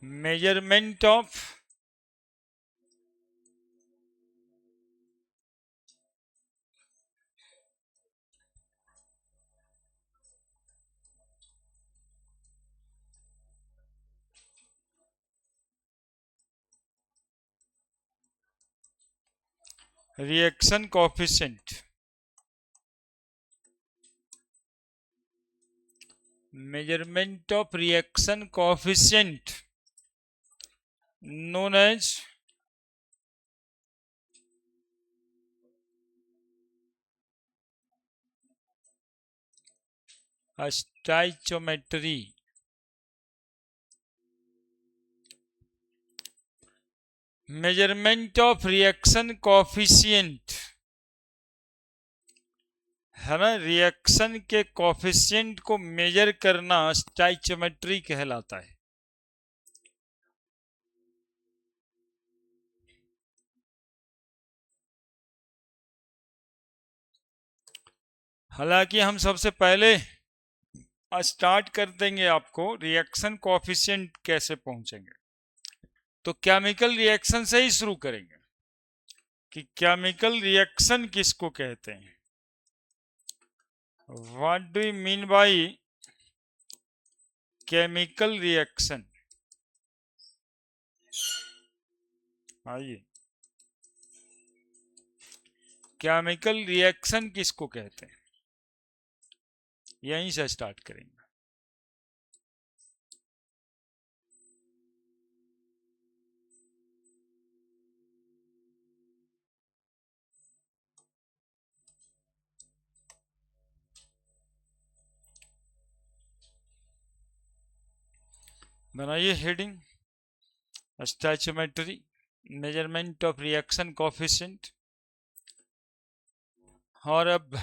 measurement of reaction coefficient, measurement of reaction coefficient known as stoichiometry, measurement of reaction coefficient है ना, reaction के coefficient को major करना स्टाइचियोमेट्री कहलाता है। हालांकि हम सबसे पहले स्टार्ट कर देंगे आपको रिएक्शन कोफिशिएंट कैसे पहुंचेंगे, तो केमिकल रिएक्शन से ही शुरू करेंगे कि केमिकल रिएक्शन किसको कहते हैं। What do you mean by chemical reaction? आइए, केमिकल रिएक्शन किसको कहते हैं, यहीं से स्टार्ट करेंगे। बनाइए heading, stoichiometry, measurement of reaction coefficient. और अब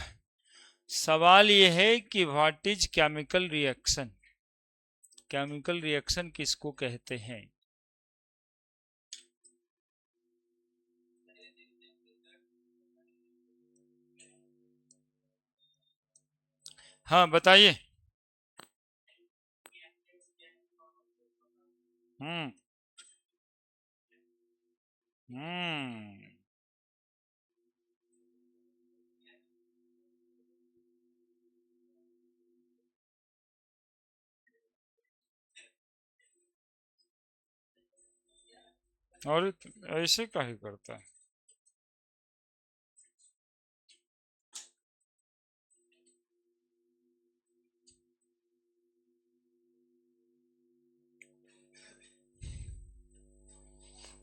सवाल ये है कि what is chemical reaction, chemical reaction किसको कहते हैं। हाँ बताइए। हम्म हम्म और ऐसे काहे करता है?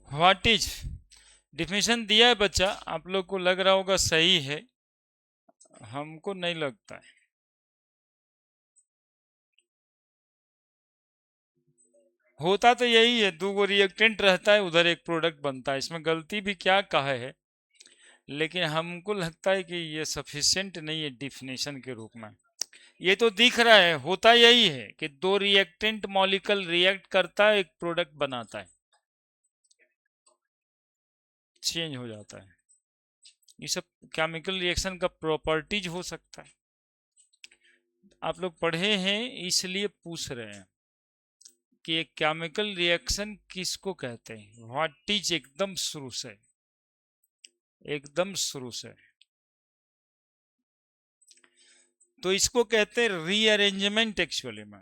व्हाट इज डिफिनेशन दिया है बच्चा, आप लोग को लग रहा होगा सही है, हमको नहीं लगता है। होता तो यही है, दो गो रिएक्टेंट रहता है, उधर एक प्रोडक्ट बनता है, इसमें गलती भी क्या कहा है, लेकिन हमको लगता है कि ये सफिशिएंट नहीं है डिफिनेशन के रूप में। ये तो दिख रहा है, होता यही है कि दो रिएक्टेंट मॉलिक्यूल रिएक्ट करता है, एक प्रोडक्ट बनाता है, चेंज हो जाता है। ये सब केमिकल रिएक्शन का प्रॉपर्टीज हो सकता है, आप लोग पढ़े हैं इसलिए पूछ रहे हैं कि एक केमिकल रिएक्शन किसको कहते हैं। व्हाट इज एकदम शुरू से, एकदम शुरू से, तो इसको कहते हैं रीअरेंजमेंट, एक्चुअली में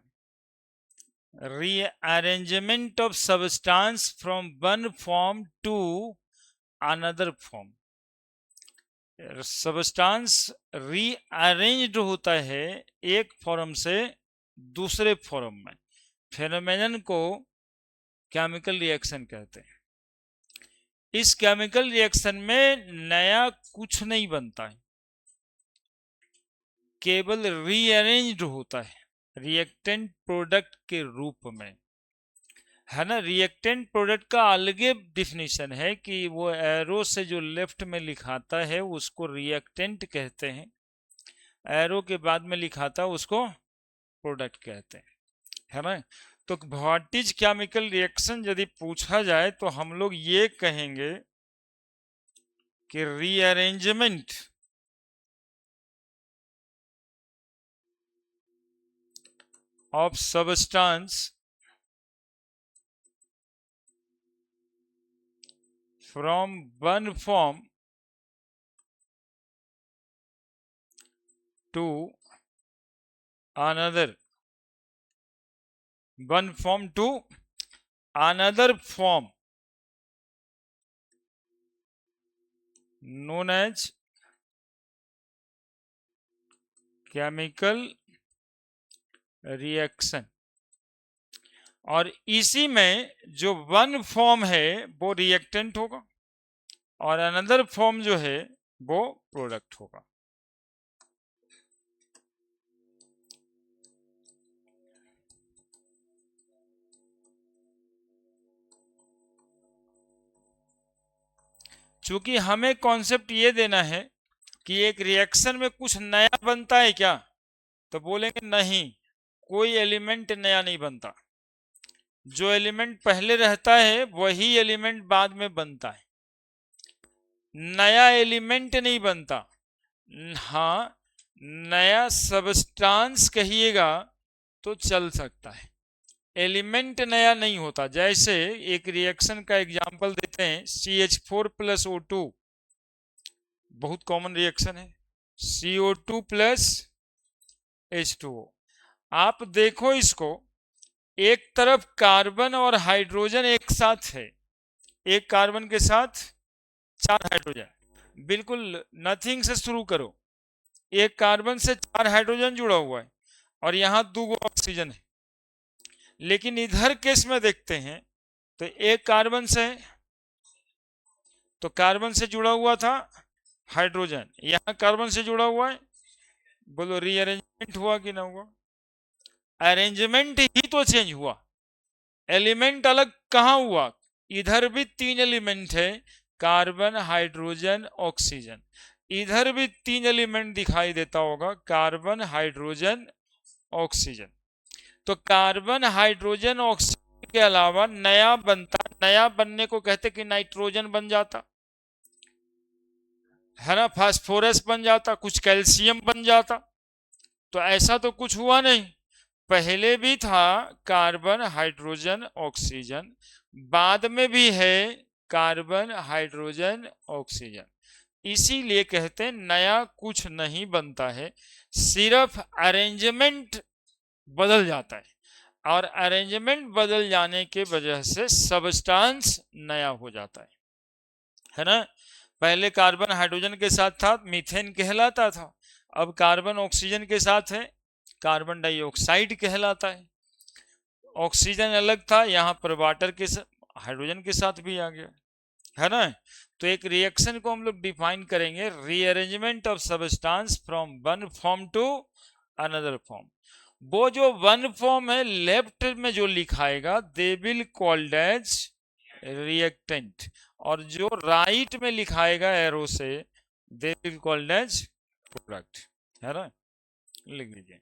rearrangement of substance from one form to another form. Substance rearranged होता है एक फॉर्म से दूसरे फॉर्म में, फेनोमेनन को केमिकल रिएक्शन कहते हैं। इस केमिकल रिएक्शन में नया कुछ नहीं बनता है, केवल रीअरेंज्ड होता है रिएक्टेंट प्रोडक्ट के रूप में, है ना। रिएक्टेंट प्रोडक्ट का अलगे डिफिनेशन है कि वो एरो से जो लेफ्ट में लिखाता है उसको रिएक्टेंट कहते हैं, एरो के बाद में लिखाता है उसको प्रोडक्ट कहते हैं, है ना। तो व्हाट इज केमिकल रिएक्शन यदि पूछा जाए तो हम लोग ये कहेंगे कि rearrangement of substance from one form to another, one form to another form known as chemical reaction. और इसी में जो वन फॉर्म है वो रिएक्टेंट होगा और अनदर फॉर्म जो है वो प्रोडक्ट होगा। चूंकि हमें कॉन्सेप्ट ये देना है कि एक रिएक्शन में कुछ नया बनता है क्या, तो बोलेंगे नहीं, कोई एलिमेंट नया नहीं बनता। जो एलिमेंट पहले रहता है वही एलिमेंट बाद में बनता है, नया एलिमेंट नहीं बनता। हाँ, नया सबस्टांस कहिएगा तो चल सकता है, एलिमेंट नया नहीं होता। जैसे एक रिएक्शन का एग्जांपल देते हैं, CH4 + O2, बहुत कॉमन रिएक्शन है, CO2 + H2O। आप देखो इसको, एक तरफ कार्बन और हाइड्रोजन एक साथ है, एक कार्बन के साथ 4 हाइड्रोजन, बिल्कुल नथिंग से शुरू करो, एक कार्बन से 4 हाइड्रोजन जुड़ा हुआ है और यहां 2 ऑक्सीजन है। लेकिन इधर केस में देखते हैं तो एक कार्बन से, तो कार्बन से जुड़ा हुआ था हाइड्रोजन, यहां कार्बन से जुड़ा हुआ है। बोलो रीअरेंजमेंट हुआ कि ना हुआ? अरेंजमेंट ही तो चेंज हुआ, एलिमेंट अलग कहां हुआ? इधर भी 3 एलिमेंट है, कार्बन हाइड्रोजन ऑक्सीजन, इधर भी 3 एलिमेंट दिखाई देता होगा, कार्बन हाइड्रोजन ऑक्सीजन। तो कार्बन हाइड्रोजन ऑक्सीजन के अलावा नया बनता, नया बनने को कहते कि नाइट्रोजन बन जाता है ना, फास्फोरस बन जाता, कुछ कैल्शियम बन जाता। तो ऐसा तो कुछ हुआ नहीं, पहले भी था कार्बन हाइड्रोजन ऑक्सीजन, बाद में भी है कार्बन हाइड्रोजन ऑक्सीजन। इसीलिए कहते हैं नया कुछ नहीं बनता है, सिर्फ अरेंजमेंट बदल जाता है, और अरेंजमेंट बदल जाने के वजह से सबस्टांस नया हो जाता है ना। पहले कार्बन हाइड्रोजन के साथ था, मीथेन कहलाता था, अब कार्बन ऑक्सीजन के साथ है, कार्बन डाइऑक्साइड कहलाता है। ऑक्सीजन अलग था, यहां पर वाटर के हाइड्रोजन के साथ भी आ गया है ना। तो एक रिएक्शन को हम लोग डिफाइन करेंगे, rearrangement of substance from one form to another form. वो जो वन फॉर्म है लेफ्ट में जो लिखाएगा they will called as reactant, और जो राइट में लिखाएगा एरो से they will called as product, है ना। लिख लीजिए।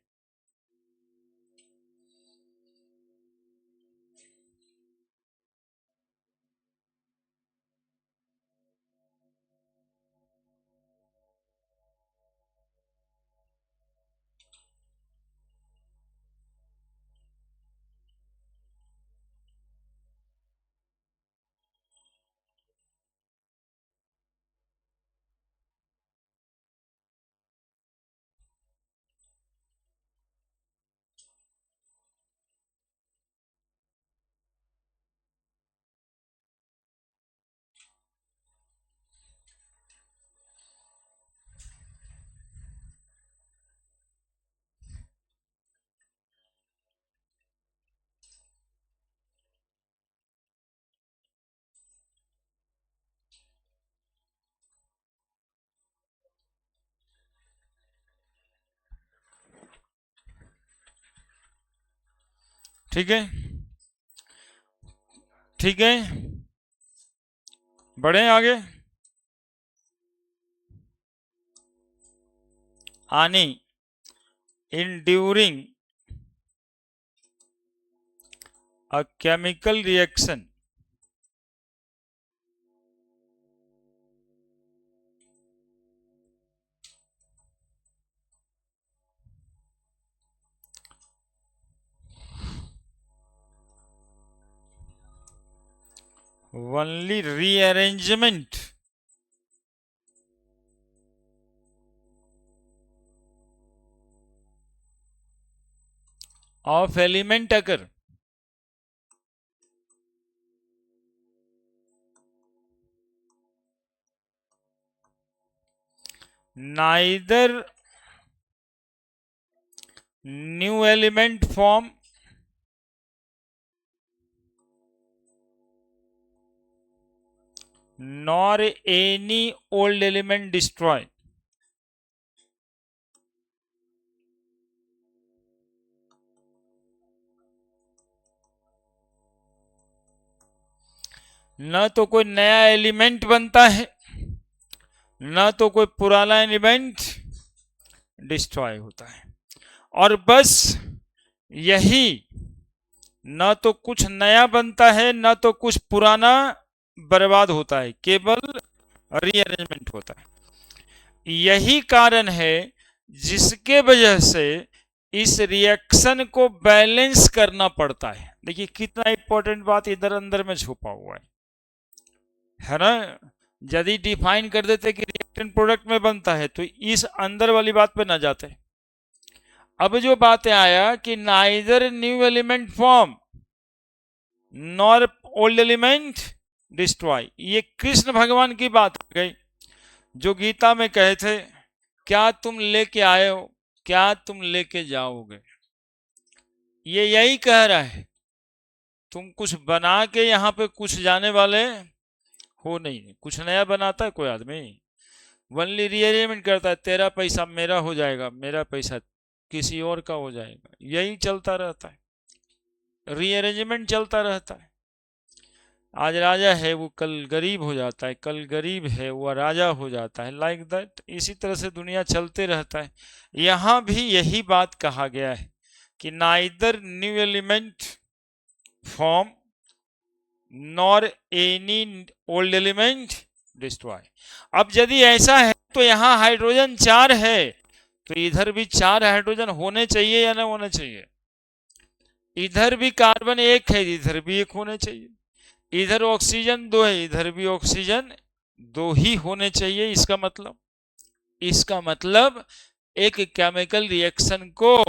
ठीक है, ठीक है, बढ़े आगे। आनी in during a chemical reaction only rearrangement of element occur. Neither new element form nor any old element destroy. न तो कोई नया एलिमेंट बनता है, न तो कोई पुराना एलिमेंट डिस्ट्रॉय होता है। और बस यही, न तो कुछ नया बनता है न तो कुछ पुराना बर्बाद होता है, केवल रीअरेंजमेंट होता है। यही कारण है जिसके वजह से इस रिएक्शन को बैलेंस करना पड़ता है। देखिए कितना इंपॉर्टेंट बात इधर अंदर में छुपा हुआ है ना। यदि डिफाइन कर देते कि रिएक्टेंट प्रोडक्ट में बनता है तो इस अंदर वाली बात पे ना जाते। अब जो बातें आया कि neither new element form nor old element destroy, ये कृष्ण भगवान की बात हो गई जो गीता में कहे थे, क्या तुम लेके आए हो, क्या तुम लेके जाओगे। ये यही कह रहा है, तुम कुछ बना के यहां पे कुछ जाने वाले हो नहीं। कुछ नया बनाता है कोई आदमी, वनली रीअरेंजमेंट करता है, तेरा पैसा मेरा हो जाएगा, मेरा पैसा किसी और का हो जाएगा, यही चलता रहता है, रीअरेंजमेंट चलता रहता है। आज राजा है वो कल गरीब हो जाता है, कल गरीब है वो राजा हो जाता है, लाइक दैट। इसी तरह से दुनिया चलते रहता है। यहां भी यही बात कहा गया है कि neither new element form nor any old element destroy. अब यदि ऐसा है तो यहां हाइड्रोजन 4 है तो इधर भी 4 हाइड्रोजन होने चाहिए या ना होने चाहिए। इधर भी कार्बन 1 है, इधर भी 1 होने चाहिए। इधर ऑक्सीजन 2 है, इधर भी ऑक्सीजन 2 ही होने चाहिए। इसका मतलब एक केमिकल रिएक्शन को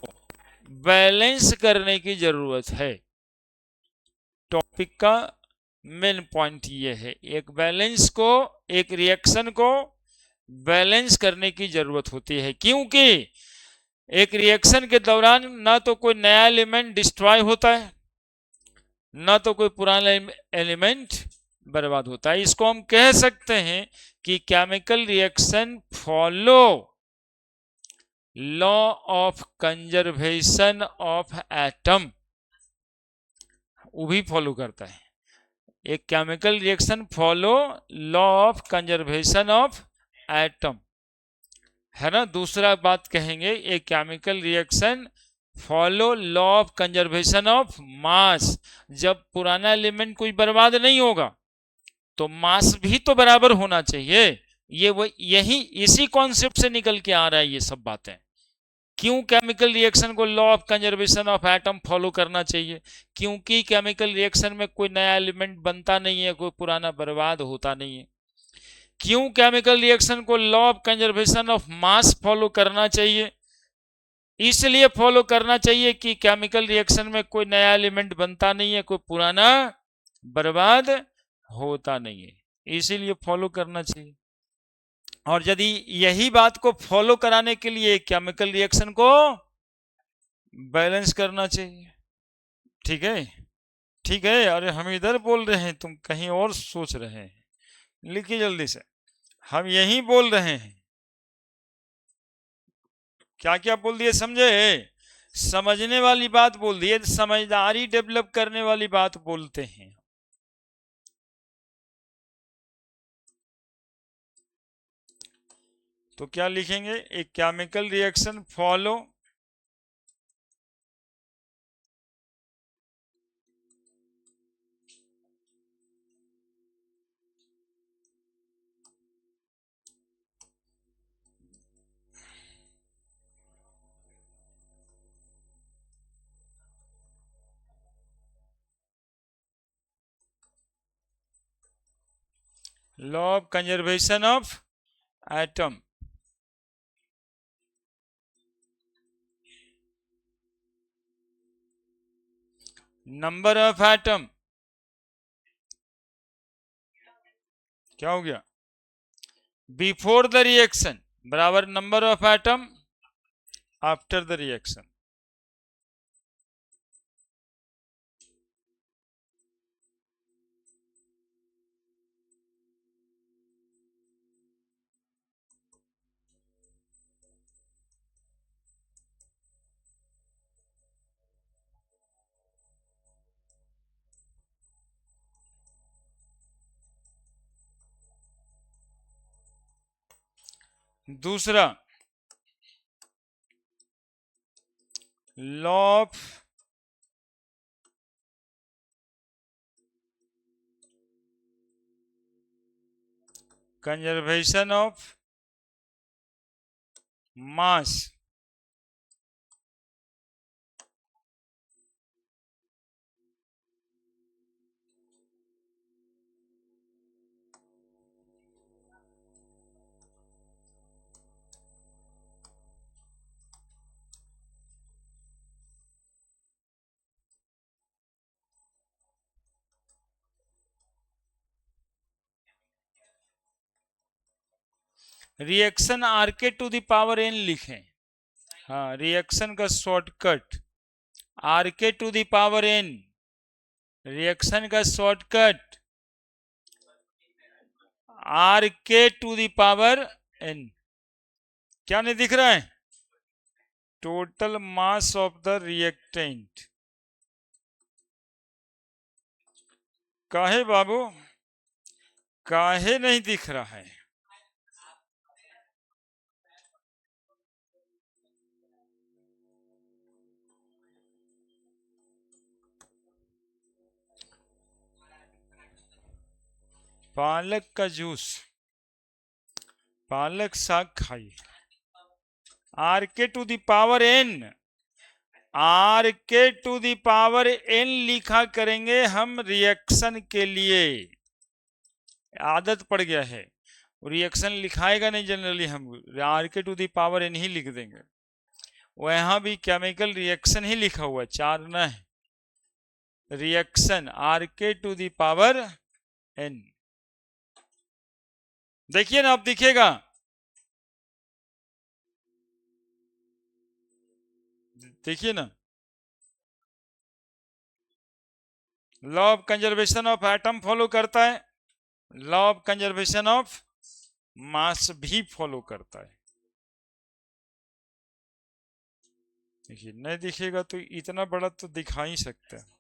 बैलेंस करने की जरूरत है। टॉपिक का मेन पॉइंट ये है, एक रिएक्शन को बैलेंस करने की जरूरत होती है, क्योंकि एक रिएक्शन के दौरान ना तो कोई नया एलिमेंट डिस्ट्रॉय होता है ना तो कोई पुराना एलिमेंट बर्बाद होता है। इसको हम कह सकते हैं कि chemical reaction follow law of conservation of atom, वो भी फॉलो करता है। एक chemical reaction follow law of conservation of atom, है ना। दूसरा बात कहेंगे, एक chemical reaction follow law of conservation of मास। जब पुराना एलिमेंट कोई बर्बाद नहीं होगा तो मास भी तो बराबर होना चाहिए। यही इसी कॉन्सेप्ट से निकल के आ रहा है ये सब बातें। क्यों केमिकल रिएक्शन को law of conservation of atom follow करना चाहिए? क्योंकि केमिकल रिएक्शन में कोई नया एलिमेंट बनता नहीं है, कोई पुराना बर्बाद होता नहीं है। क्यों केमिकल रिएक्शन को law of conservation of mass follow करना चाहिए? इसलिए फॉलो करना चाहिए कि केमिकल रिएक्शन में कोई नया एलिमेंट बनता नहीं है, कोई पुराना बर्बाद होता नहीं है, इसीलिए फॉलो करना चाहिए। और यदि यही बात को फॉलो कराने के लिए केमिकल रिएक्शन को बैलेंस करना चाहिए। ठीक है, ठीक है। अरे हम इधर बोल रहे हैं, तुम कहीं और सोच रहे हैं। लिखिए जल्दी से, हम यही बोल रहे हैं। क्या क्या बोल दिए समझे? समझने वाली बात बोल दिए, समझदारी डेवलप करने वाली बात बोलते हैं। तो क्या लिखेंगे? एक chemical reaction follow law of conservation of atom, number of atom क्या हो गया, बिफोर द रिएक्शन बराबर number of atom after the reaction. दूसरा law of conservation of mass, reaction R के टू द पावर एन लिखें। हाँ, reaction का shortcut R के to the power N, reaction का शॉर्टकट आर के टू द पावर एन। क्या नहीं दिख रहा है, total mass of the reactant. काहे बाबू, काहे नहीं दिख रहा है, पालक का जूस, पालक साग खाइए। आर के to the power N, R के टू द पावर एन लिखा करेंगे हम रिएक्शन के लिए, आदत पड़ गया है। रिएक्शन लिखाएगा नहीं जनरली, हम आर के टू द पावर एन ही लिख देंगे। वहां भी केमिकल रिएक्शन ही लिखा हुआ है, चार न है, रिएक्शन आर के टू द पावर एन। देखिए ना, अब दिखेगा, देखिए ना, law of conservation of atom follow करता है, लॉ ऑफ कंजर्वेशन ऑफ मास भी फॉलो करता है। देखिए, नहीं दिखेगा तो इतना बड़ा तो दिखा ही सकता है।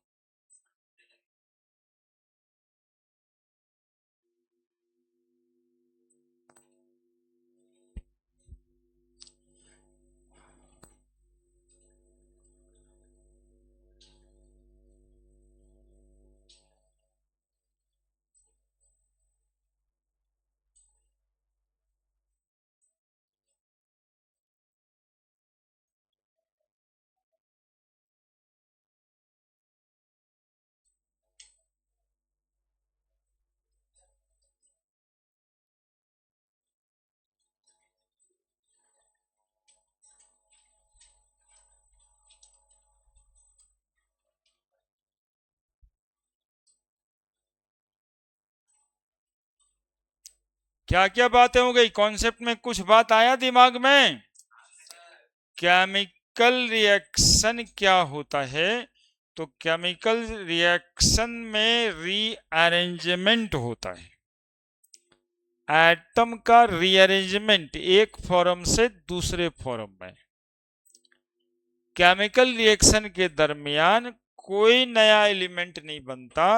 क्या क्या बातें हो गई, कॉन्सेप्ट में कुछ बात आया दिमाग में? केमिकल रिएक्शन क्या होता है, तो केमिकल रिएक्शन में रीअरेंजमेंट होता है, एटम का रीअरेंजमेंट एक फॉर्म से दूसरे फॉर्म में। केमिकल रिएक्शन के दरमियान कोई नया एलिमेंट नहीं बनता,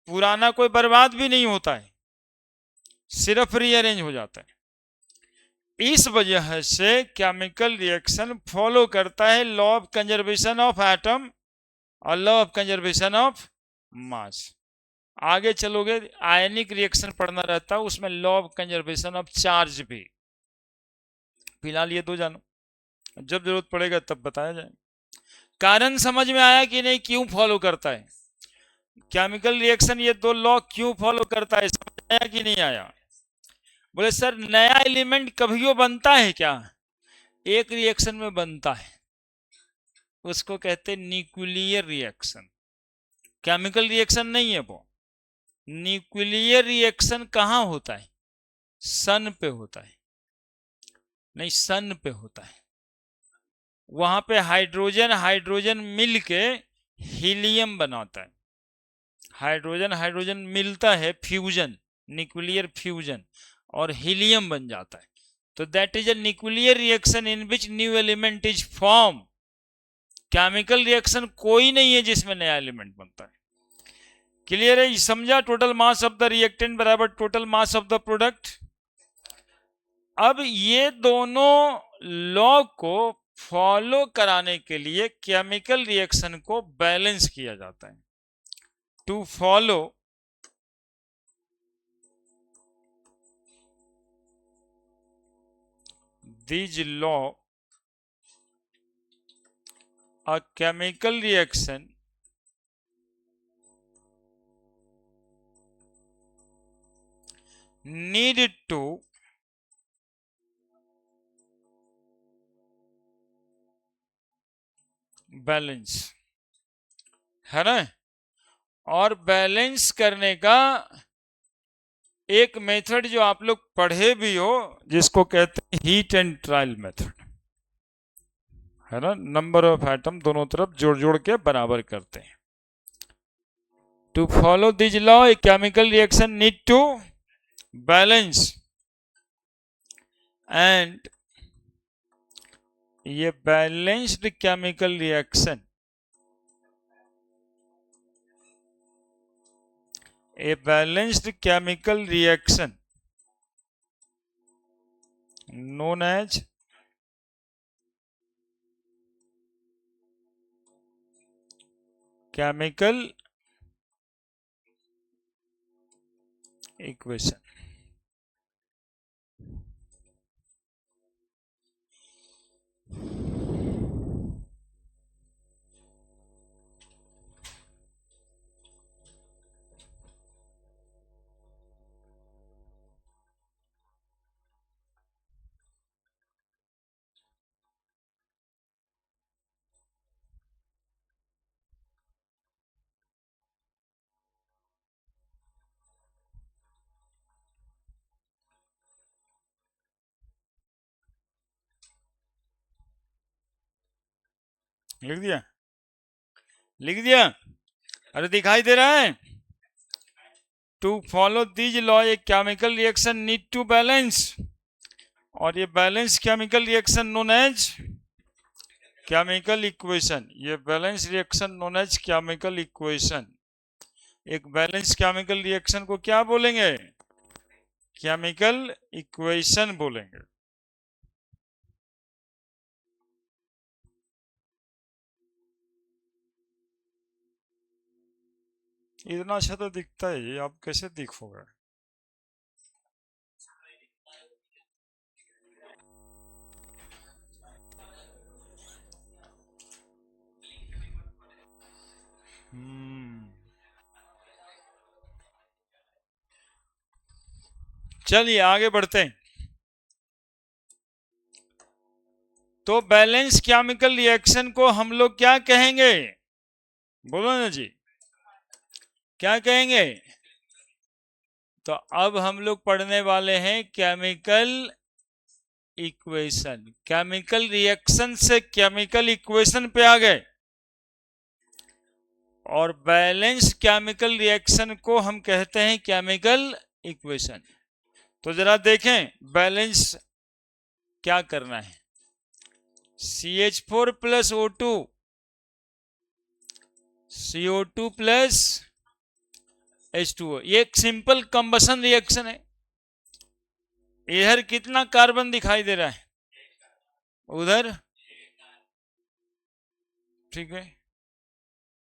पुराना कोई बर्बाद भी नहीं होता है, सिर्फ रीअरेंज हो जाता है। इस वजह से केमिकल रिएक्शन फॉलो करता है law of conservation of atom और law of conservation of mass. आगे चलोगे आयनिक रिएक्शन पढ़ना रहता है, उसमें law of conservation of charge भी। फिलहाल ये दो जानो, जब जरूरत पड़ेगा तब बताया जाए। कारण समझ में आया कि नहीं, क्यों फॉलो करता है? केमिकल रिएक्शन ये दो लॉ क्यों फॉलो करता है, समझ आया कि नहीं आया? बोले सर नया एलिमेंट कभियो बनता है क्या? एक रिएक्शन में बनता है, उसको कहते हैं न्यूक्लियर रिएक्शन। केमिकल रिएक्शन नहीं है वो। न्यूक्लियर रिएक्शन कहाँ होता है? सन पे होता है। नहीं, सन पे होता है। वहां पे हाइड्रोजन हाइड्रोजन मिल के हीलियम बनाता है। हाइड्रोजन हाइड्रोजन मिलता है, फ्यूजन, न्यूक्लियर फ्यूजन, और हीलियम बन जाता है। तो that is a nuclear reaction in which new element is form. Chemical reaction कोई नहीं है जिसमें नया एलिमेंट बनता है। क्लियर है? समझा? Total mass of the reactant बराबर total mass of the product. अब ये दोनों लॉ को फॉलो कराने के लिए केमिकल रिएक्शन को बैलेंस किया जाता है। To follow this law a chemical reaction need to balance, है ना? और बैलेंस करने का एक मेथड जो आप लोग पढ़े भी हो, जिसको कहते हैं हीट एंड ट्रायल मेथड, है ना? नंबर ऑफ एटम दोनों तरफ जोड़ जोड़ के बराबर करते हैं। To follow this law a chemical reaction need to balance, and ये balanced chemical reaction, a balanced chemical reaction known as chemical equation। लिख दिया? लिख दिया? अरे दिखाई दे रहा है? To follow this law a chemical reaction need to balance, और ये balance chemical reaction known as chemical equation. ये balance reaction known as chemical equation. एक बैलेंस केमिकल रिएक्शन को क्या बोलेंगे? केमिकल इक्वेशन बोलेंगे। इतना अच्छा तो दिखता है ये, आप कैसे दिखोगे? चलिए आगे बढ़ते हैं। तो बैलेंस केमिकल रिएक्शन को हम लोग क्या कहेंगे? बोलो ना जी, क्या कहेंगे? तो अब हम लोग पढ़ने वाले हैं केमिकल इक्वेशन। केमिकल रिएक्शन से केमिकल इक्वेशन पे आ गए, और बैलेंस केमिकल रिएक्शन को हम कहते हैं केमिकल इक्वेशन। तो जरा देखें बैलेंस क्या करना है। CH4 plus O2, CO2 plus H2O, ये एक सिंपल कंबसन रिएक्शन है। इधर कितना कार्बन दिखाई दे रहा है? उधर, ठीक है।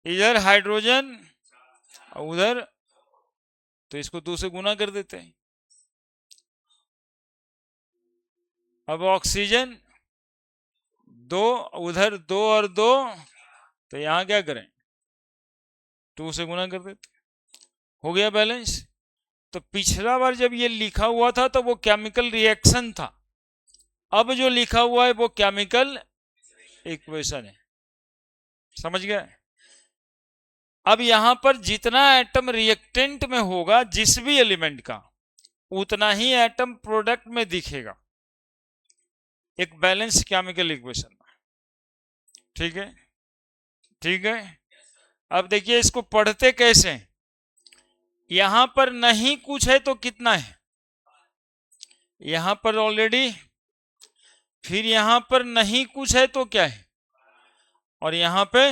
इधर हाइड्रोजन, उधर, तो इसको 2 से गुना कर देते हैं। अब ऑक्सीजन 2, उधर 2 और 2, तो यहां क्या करें? 2 से गुना कर देते। हो गया बैलेंस। तो पिछला बार जब ये लिखा हुआ था तो वो केमिकल रिएक्शन था, अब जो लिखा हुआ है वो केमिकल इक्वेशन है। समझ गए? अब यहां पर जितना एटम रिएक्टेंट में होगा जिस भी एलिमेंट का, उतना ही एटम प्रोडक्ट में दिखेगा, एक बैलेंस केमिकल इक्वेशन। ठीक है, ठीक है। अब देखिए इसको पढ़ते कैसे हैं। यहां पर नहीं कुछ है तो कितना है, यहां पर ऑलरेडी, फिर यहां पर नहीं कुछ है तो क्या है, और यहां पे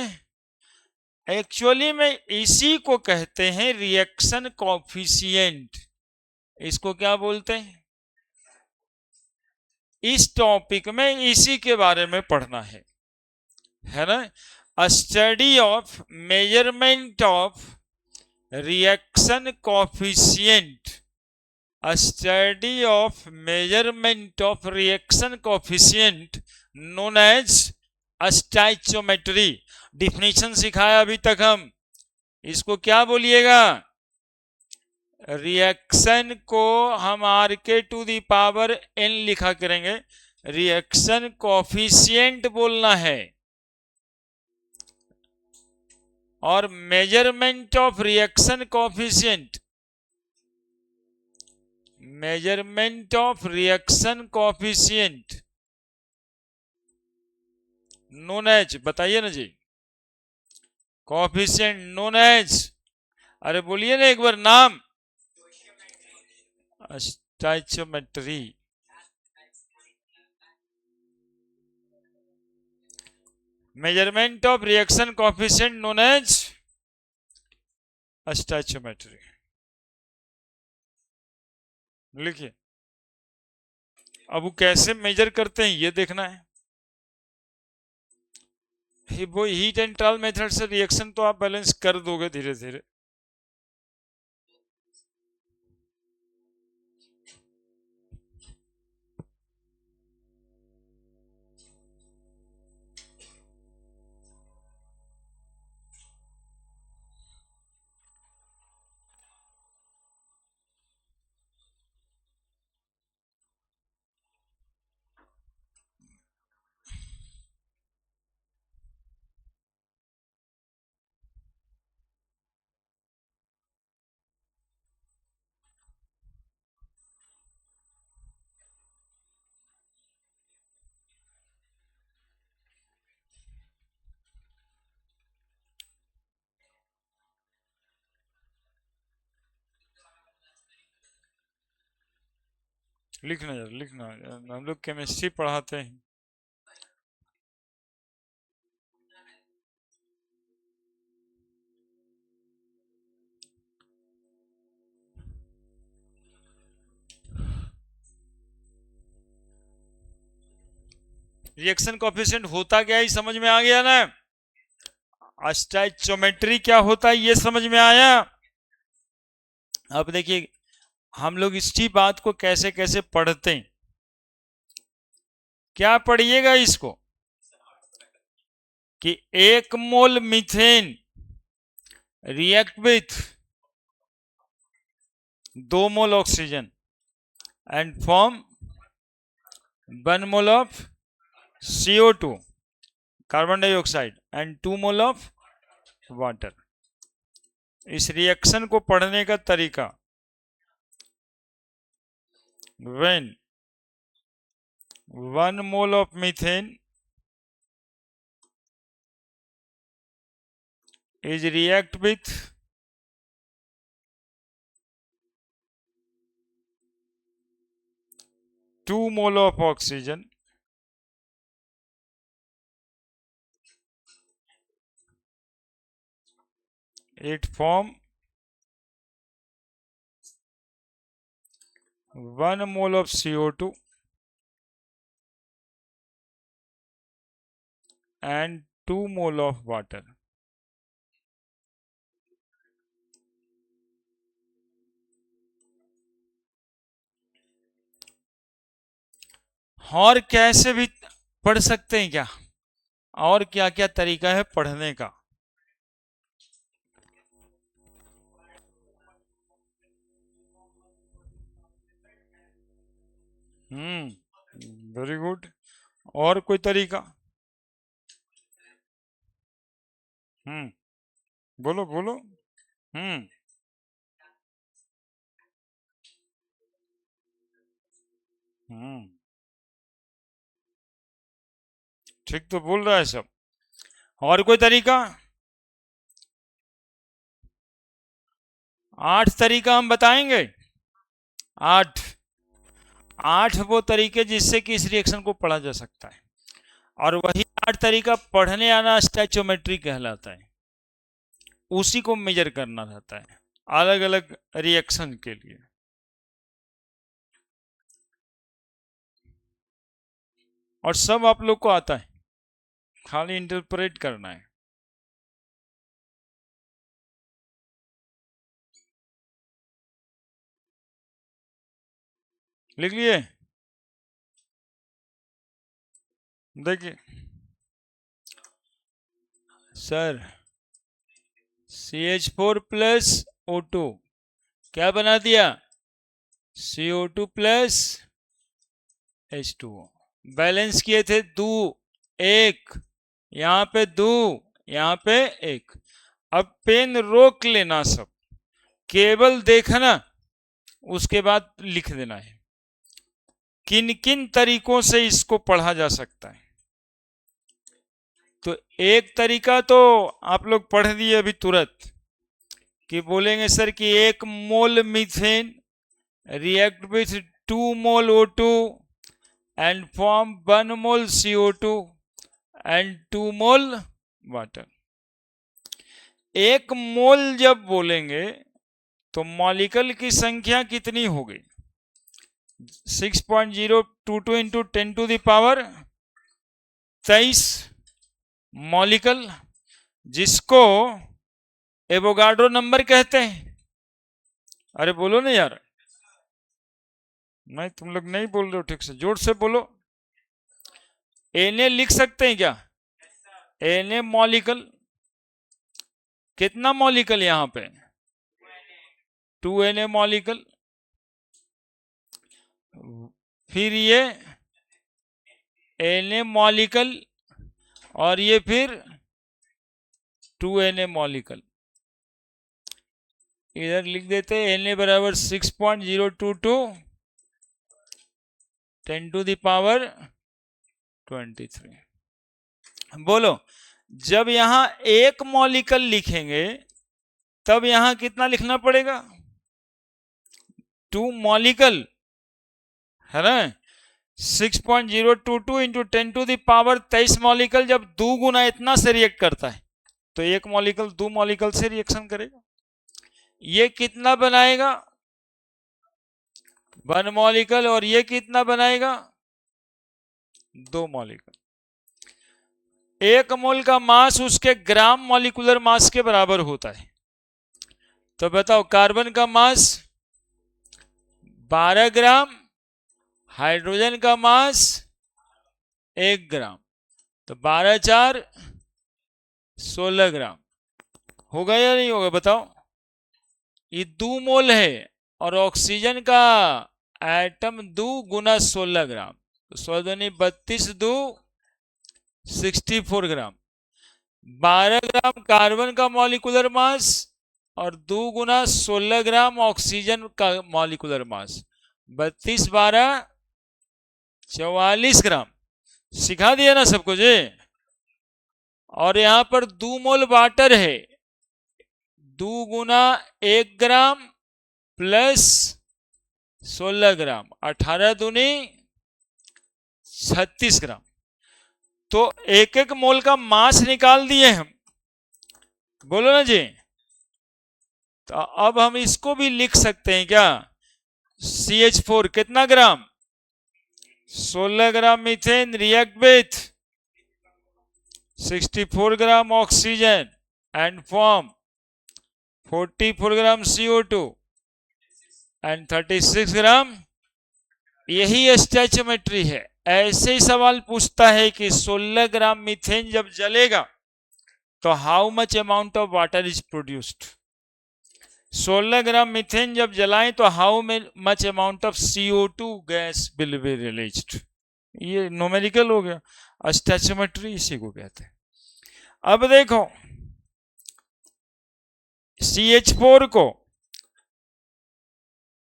एक्चुअली में इसी को कहते हैं रिएक्शन कॉफिशिएंट। इसको क्या बोलते हैं? इस टॉपिक में इसी के बारे में पढ़ना है ना। A study of measurement of reaction coefficient, a study of measurement of reaction coefficient known as stoichiometry. Definition सिखाया अभी तक हम, इसको क्या बोलिएगा? रिएक्शन को हम आर के टू दी पावर एन लिखा करेंगे, रिएक्शन कॉफिशिएंट बोलना है। और measurement of reaction coefficient, measurement of reaction coefficient known as, बताइए ना जी, कॉफिशिएंट नोन एज, अरे बोलिए ना एक बार नाम, stoichiometry. Measurement of reaction coefficient known as stoichiometry. लिखिए। अब वो कैसे मेजर करते हैं ये देखना है। वो हीट एंड ट्रायल मेथड से रिएक्शन तो आप बैलेंस कर दोगे धीरे धीरे। लिखना यार, लिखना, हम लोग केमिस्ट्री पढ़ाते हैं। रिएक्शन कोएफिशिएंट होता क्या है समझ में आ गया ना। स्टोइचियोमेट्री क्या होता है ये समझ में आया। अब देखिए हम लोग इसी बात को कैसे कैसे पढ़ते हैं। क्या पढ़िएगा इसको कि 1 mole methane react with 2 mole oxygen and form 1 mole of CO2 carbon dioxide and 2 mole of water. इस रिएक्शन को पढ़ने का तरीका, when 1 mole of methane is react with 2 mole of oxygen it form 1 mole of CO2 and 2 mole of water। और कैसे भी पढ़ सकते हैं क्या, और क्या क्या तरीका है पढ़ने का। Very good. और कोई तरीका? बोलो बोलो। हम्म हम्म ठीक तो बोल रहा है सब। और कोई तरीका? 8 तरीका हम बताएंगे। 8। 8 वो तरीके जिससे कि इस रिएक्शन को पढ़ा जा सकता है, और वही 8 तरीका पढ़ने आना स्टैचोमेट्री कहलाता है। उसी को मेजर करना रहता है अलग अलग रिएक्शन के लिए। और सब आप लोग को आता है, खाली इंटरप्रेट करना है। लिख लिए? देखिए सर, CH4 प्लस O2 क्या बना दिया? CO2 plus H2O। बैलेंस किए थे 2 1, यहाँ पे 2, यहाँ पे 1। अब पेन रोक लेना, सब केवल देखना, उसके बाद लिख देना है किन किन तरीकों से इसको पढ़ा जा सकता है। तो एक तरीका तो आप लोग पढ़ दिए अभी तुरंत, कि बोलेंगे सर कि 1 mole methane react with 2 mole O2 and form 1 mole CO2 and 2 mole water। 1 मोल जब बोलेंगे तो मॉलिक्यूल की संख्या कितनी हो गई? 6.022 into 10 to the power 23 molecule, जिसको एवोगाड्रो नंबर कहते हैं। अरे बोलो ना यार, नहीं तुम लोग नहीं बोल रहे हो ठीक से, जोर से बोलो। Na लिख सकते हैं क्या? Na मॉलिक्यूल, कितना मॉलिक्यूल यहां पे? 2Na molecule. फिर ये Na मॉलिक्यूल, और ये फिर 2Na मॉलिक्यूल। इधर लिख देते हैं Na बराबर 6.022 10 टू द पावर 23। बोलो, जब यहां 1 मॉलिक्यूल लिखेंगे तब यहां कितना लिखना पड़ेगा? 2 मॉलिक्यूल है ना। 6.022 into 10 to the power 23 molecule जब 2 गुना इतना से रिएक्ट करता है, तो 1 मॉलिक्यूल 2 मॉलिक्यूल से रिएक्शन करेगा। ये कितना बनाएगा? 1 मॉलिक्यूल। और ये कितना बनाएगा? 2 मॉलिक्यूल। 1 मोल का मास उसके ग्राम मॉलिक्यूलर मास के बराबर होता है। तो बताओ, कार्बन का मास 12 ग्राम, हाइड्रोजन का मास 1 ग्राम, तो 12 4 16 ग्राम होगा या नहीं होगा? बताओ। ये 2 मोल है, और ऑक्सीजन का एटम 2 गुना 16 ग्राम, तो 16 दूनी 32, 2 64 ग्राम। 12 ग्राम कार्बन का मॉलिक्यूलर मास और 2 गुना 16 ग्राम ऑक्सीजन का मॉलिक्यूलर मास, 32 12 44 ग्राम। सिखा दिया ना सबको जी। और यहां पर 2 मोल वाटर है, 2 गुना 1 ग्राम प्लस 16 ग्राम, 18 दूनी 36 ग्राम। तो 1 मोल का मास निकाल दिए हम, बोलो ना जी। तो अब हम इसको भी लिख सकते हैं क्या? CH4 कितना gram? 16 gram methane react with 64 gram oxygen and form 44 gram CO2 and 36 gram. यही स्टैचोमेट्री है। ऐसे ही सवाल पूछता है कि 16 ग्राम मीथेन जब जलेगा तो how much amount of water is produced. 16 gram methane जब जलाएं तो how much amount of CO2 gas will be released. ये न्यूमेरिकल हो गया, स्टैचोमेट्री इसी को कहते हैं। अब देखो CH4 को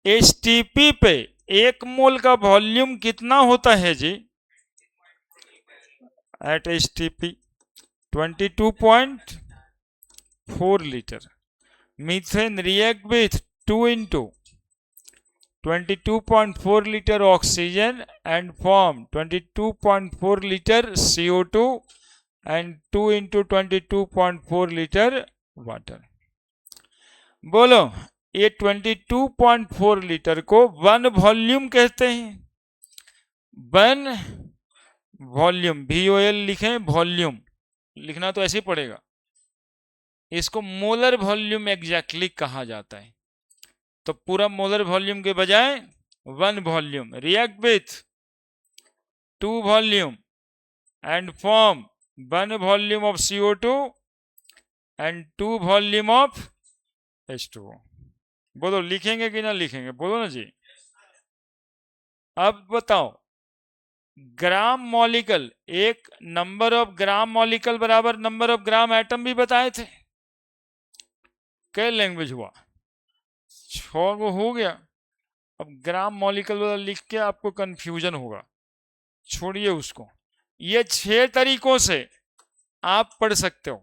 HTP पे 1 मोल का वॉल्यूम कितना होता है जी? At HTP 22.4 litre. Methane react with 2 into 22.4 liter oxygen and form 22.4 liter CO2 and 2 into 22.4 liter water। बोलो ये 22.4 लीटर को 1 वॉल्यूम कहते हैं। 1 वॉल्यूम, VOL लिखें, वॉल्यूम लिखना तो ऐसे ही पड़ेगा। इसको मोलर वॉल्यूम एग्जैक्टली कहा जाता है। तो पूरा मोलर वॉल्यूम के बजाय 1 volume. React with 2 volume and form 1 volume of CO2 and 2 volume of H2O। बोलो लिखेंगे कि ना लिखेंगे? बोलो ना जी। अब बताओ ग्राम मॉलिकल, एक नंबर ऑफ ग्राम मॉलिकल बराबर नंबर ऑफ ग्राम एटम भी बताए थे। क्या लैंग्वेज हुआ? 6 वो हो गया। अब ग्राम मॉलिकल वाला लिख के आपको कंफ्यूजन होगा, छोड़िए उसको। ये 6 तरीकों से आप पढ़ सकते हो।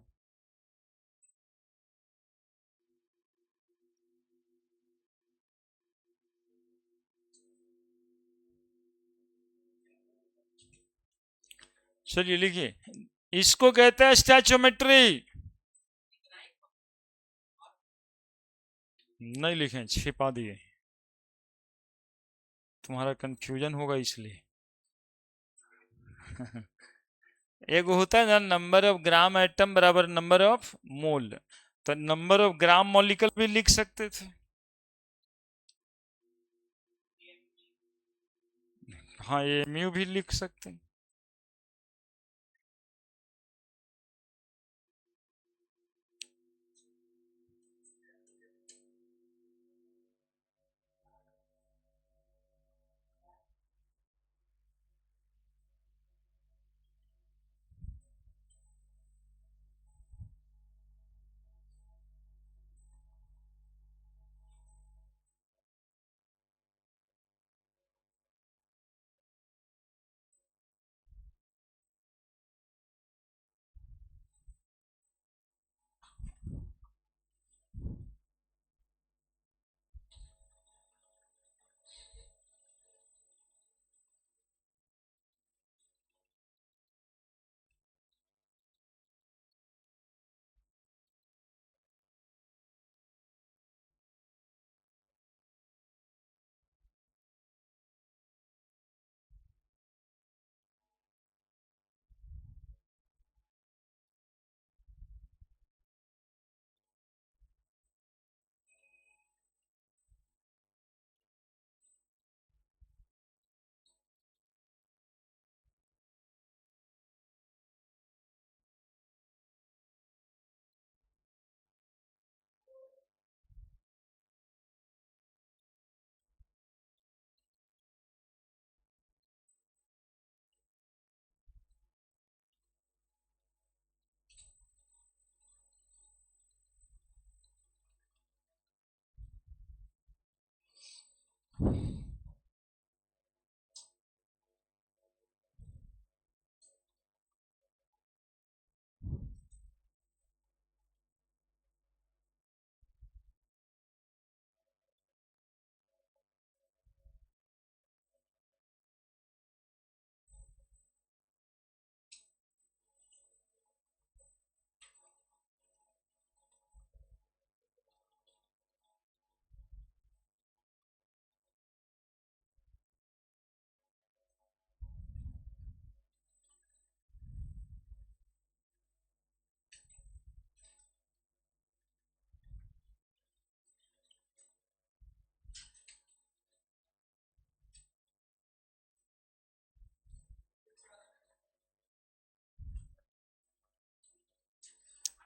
चलिए लिखिए, इसको कहते हैं स्टैचोमेट्री। नहीं लिखे, छिपा दिए, तुम्हारा कंफ्यूजन होगा इसलिए। एक होता है ना नंबर ऑफ ग्राम एटम बराबर नंबर ऑफ मोल, तो नंबर ऑफ ग्राम मॉलिक्यूल भी लिख सकते थे। हाँ ये म्यू भी लिख सकते हैं।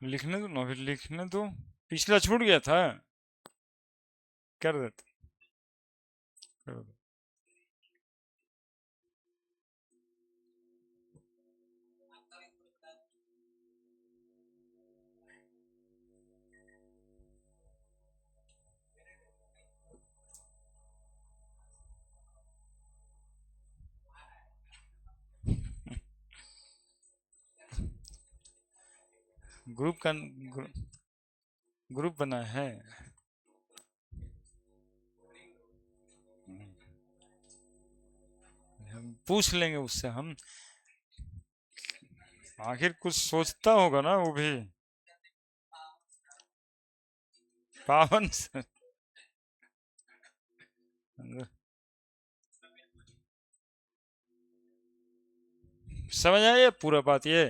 लिखने दो ना, फिर लिखने दो, पिछला छूट गया था। कर देते, कर देते। ग्रुप का ग्रुप बना है। हम पूछ लेंगे उससे, हम आखिर कुछ सोचता होगा ना वो भी। पावन समझ आए पूरा बात? ये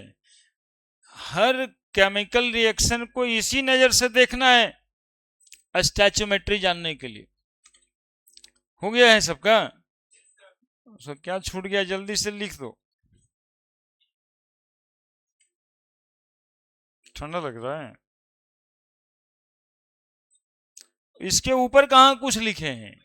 हर केमिकल रिएक्शन को इसी नजर से देखना है स्टैचोमेट्री जानने के लिए। हो गया है सबका? तो क्या छूट गया, जल्दी से लिख दो। ठंडा लग रहा है? इसके ऊपर कहां कुछ लिखे हैं?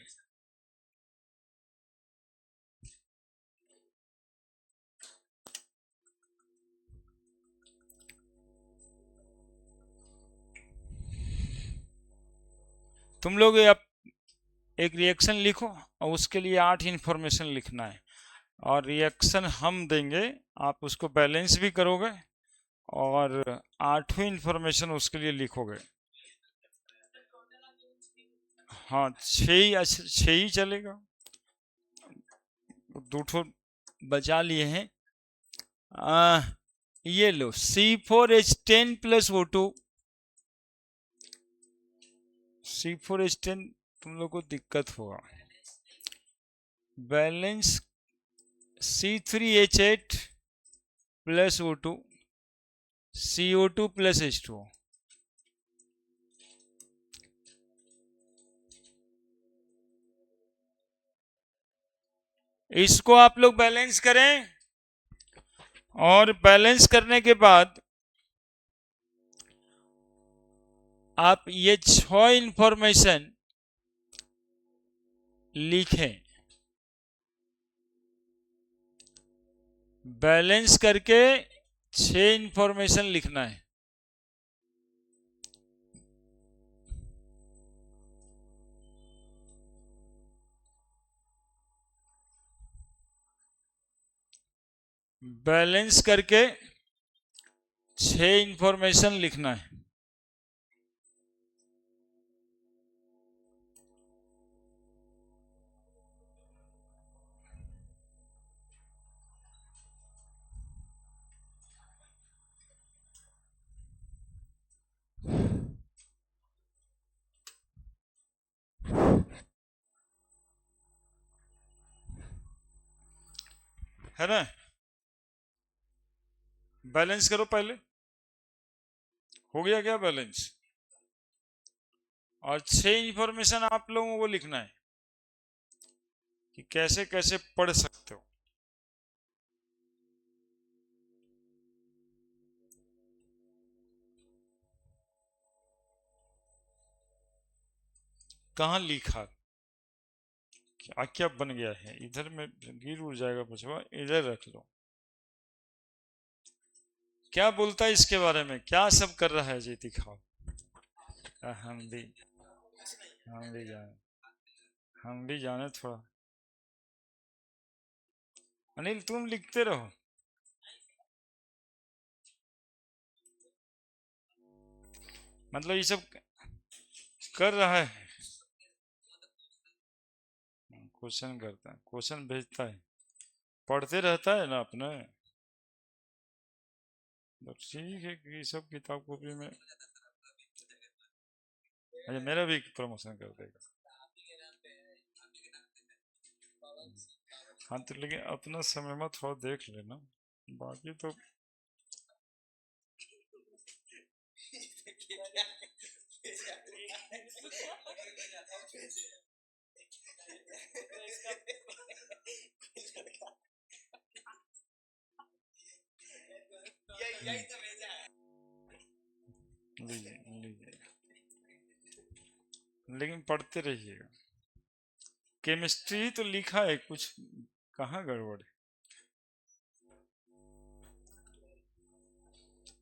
तुम लोग एक रिएक्शन लिखो और उसके लिए 8 इंफॉर्मेशन लिखना है, और रिएक्शन हम देंगे, आप उसको बैलेंस भी करोगे और 8वीं इंफॉर्मेशन उसके लिए लिखोगे। हाँ, 6 ही चलेगा। दो ठो बचा लिए हैं। ये लो C4H10 प्लस O2। C4H10 तुम लोग को दिक्कत होगा। Balance C3H8 plus O2, CO2 plus H2O। इसको आप लोग बैलेंस करें, और बैलेंस करने के बाद आप ये 6 इंफॉर्मेशन लिखें। बैलेंस करके 6 इंफॉर्मेशन लिखना है। बैलेंस करके 6 इंफॉर्मेशन लिखना है। है ना? बैलेंस करो पहले। हो गया क्या बैलेंस? और 6 इंफॉर्मेशन आप लोगों को लिखना है कि कैसे कैसे पढ़ सकते हो। कहाँ लिखा, क्या क्या बन गया है? इधर में गिर उड़ जाएगा बचवा, इधर रख लो। क्या बोलता है इसके बारे में, क्या सब कर रहा है जी, दिखाओ। हम भी हम भी जाने, हम भी जाने थोड़ा। अनिल तुम लिखते रहो। मतलब ये सब कर रहा है, क्वेश्चन करता है, क्वेश्चन भेजता है, पढ़ते रहता है ना अपने। तो ठीक है कि सब किताब कॉपी में। अच्छा, मेरा भी प्रमोशन कर देगा। हाँ तो लेकिन अपना समय में थोड़ा देख लेना, बाकी तो लीजिए लीजिए लेकिन पढ़ते रहिएगा। केमिस्ट्री तो लिखा है कुछ, कहाँ गड़बड़ है।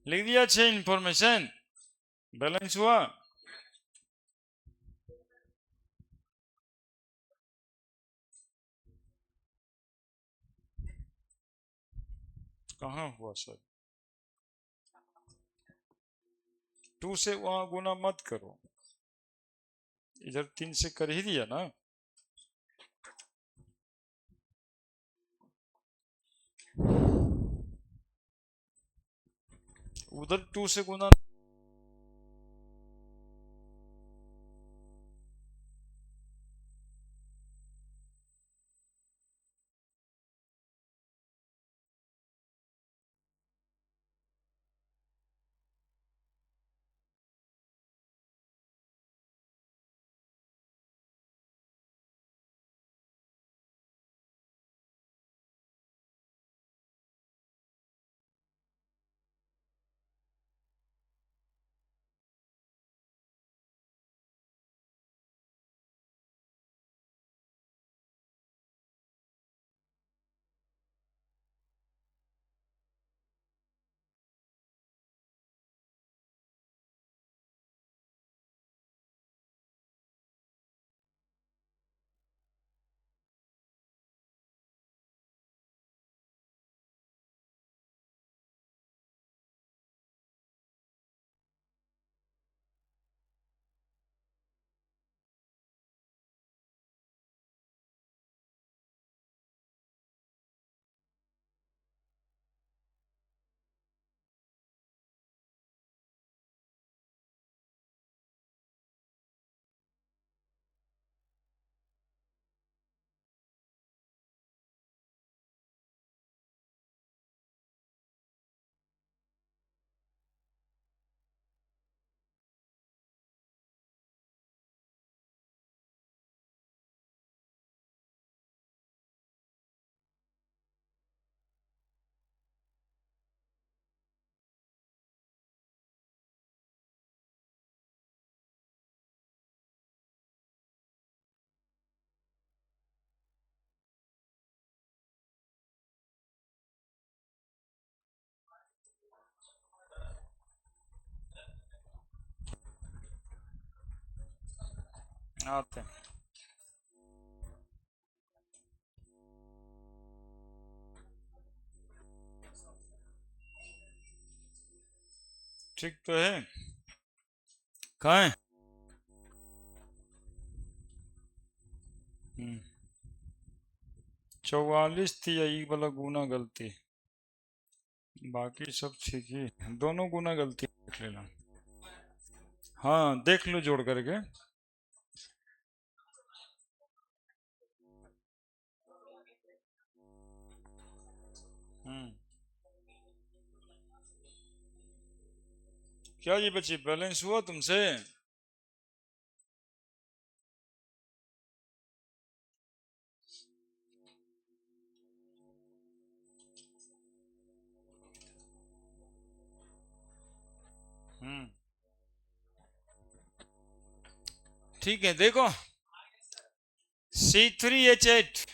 लिख दिया 6 इंफॉर्मेशन, बैलेंस हुआ। कहाँ हुआ सर? 2 से वहां गुना मत करो, इधर 3 से कर ही दिया ना। उधर 2 से गुना। आते हैं। ठीक तो है, कहाँ है? 44 थी, यही वाला गुना गलती, बाकी सब ठीक ही। दोनों गुना गलती देख लेना। हाँ देख लो जोड़ करके। हम्म क्या ये बच्चे बैलेंस हुआ तुमसे? हम्म ठीक है, देखो C3H8,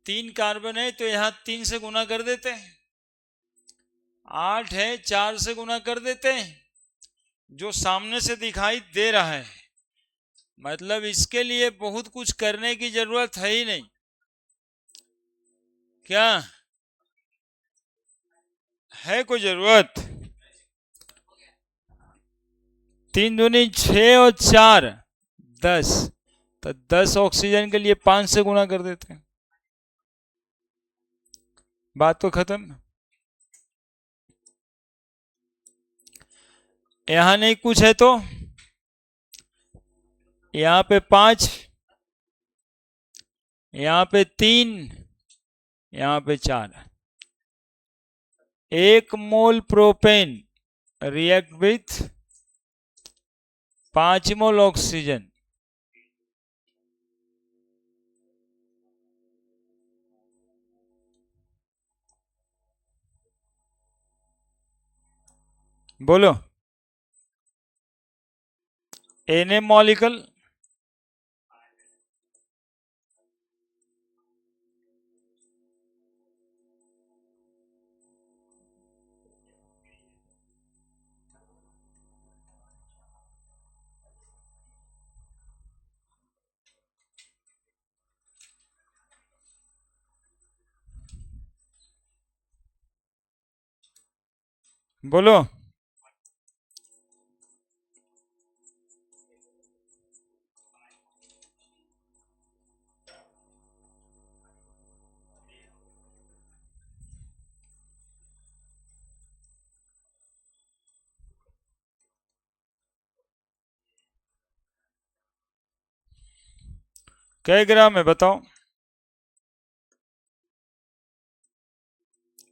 3 कार्बन है तो यहाँ 3 से गुना कर देते हैं। 8 है, 4 से गुना कर देते हैं, जो सामने से दिखाई दे रहा है। मतलब इसके लिए बहुत कुछ करने की जरूरत है ही नहीं। क्या है कोई जरूरत? 3 दूनी 6 और 4 10, तो 10 ऑक्सीजन के लिए 5 से गुना कर देते हैं, बात तो खत्म। यहां नहीं कुछ है तो यहां पे 5, यहां पे 3, यहां पे 4। 1 mole propane react with 5 mole oxygen. बोलो। Na मॉलिक्यूल, बोलो। कै ग्राम है बताओ?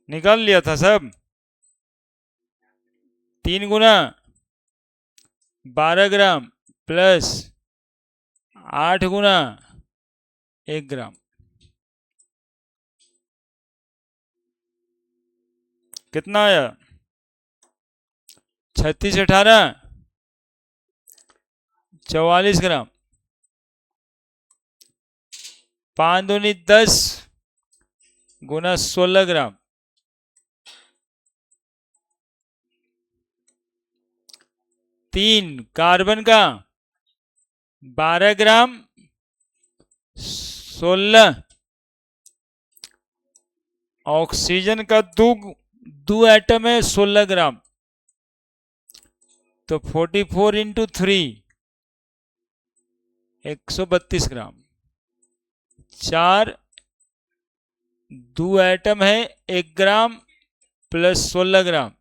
निकाल लिया था सब। 3 गुना 12 ग्राम प्लस 8 गुना 1 ग्राम, कितना आया? 36 18 44 ग्राम। 5 दूनी 10 गुना 16 ग्राम। 3 कार्बन का 12 ग्राम 16, ऑक्सीजन का दो एटम है 16 ग्राम, तो 44 इंटू 3 132 ग्राम। 4 दो एटम है 1 ग्राम प्लस 16 ग्राम,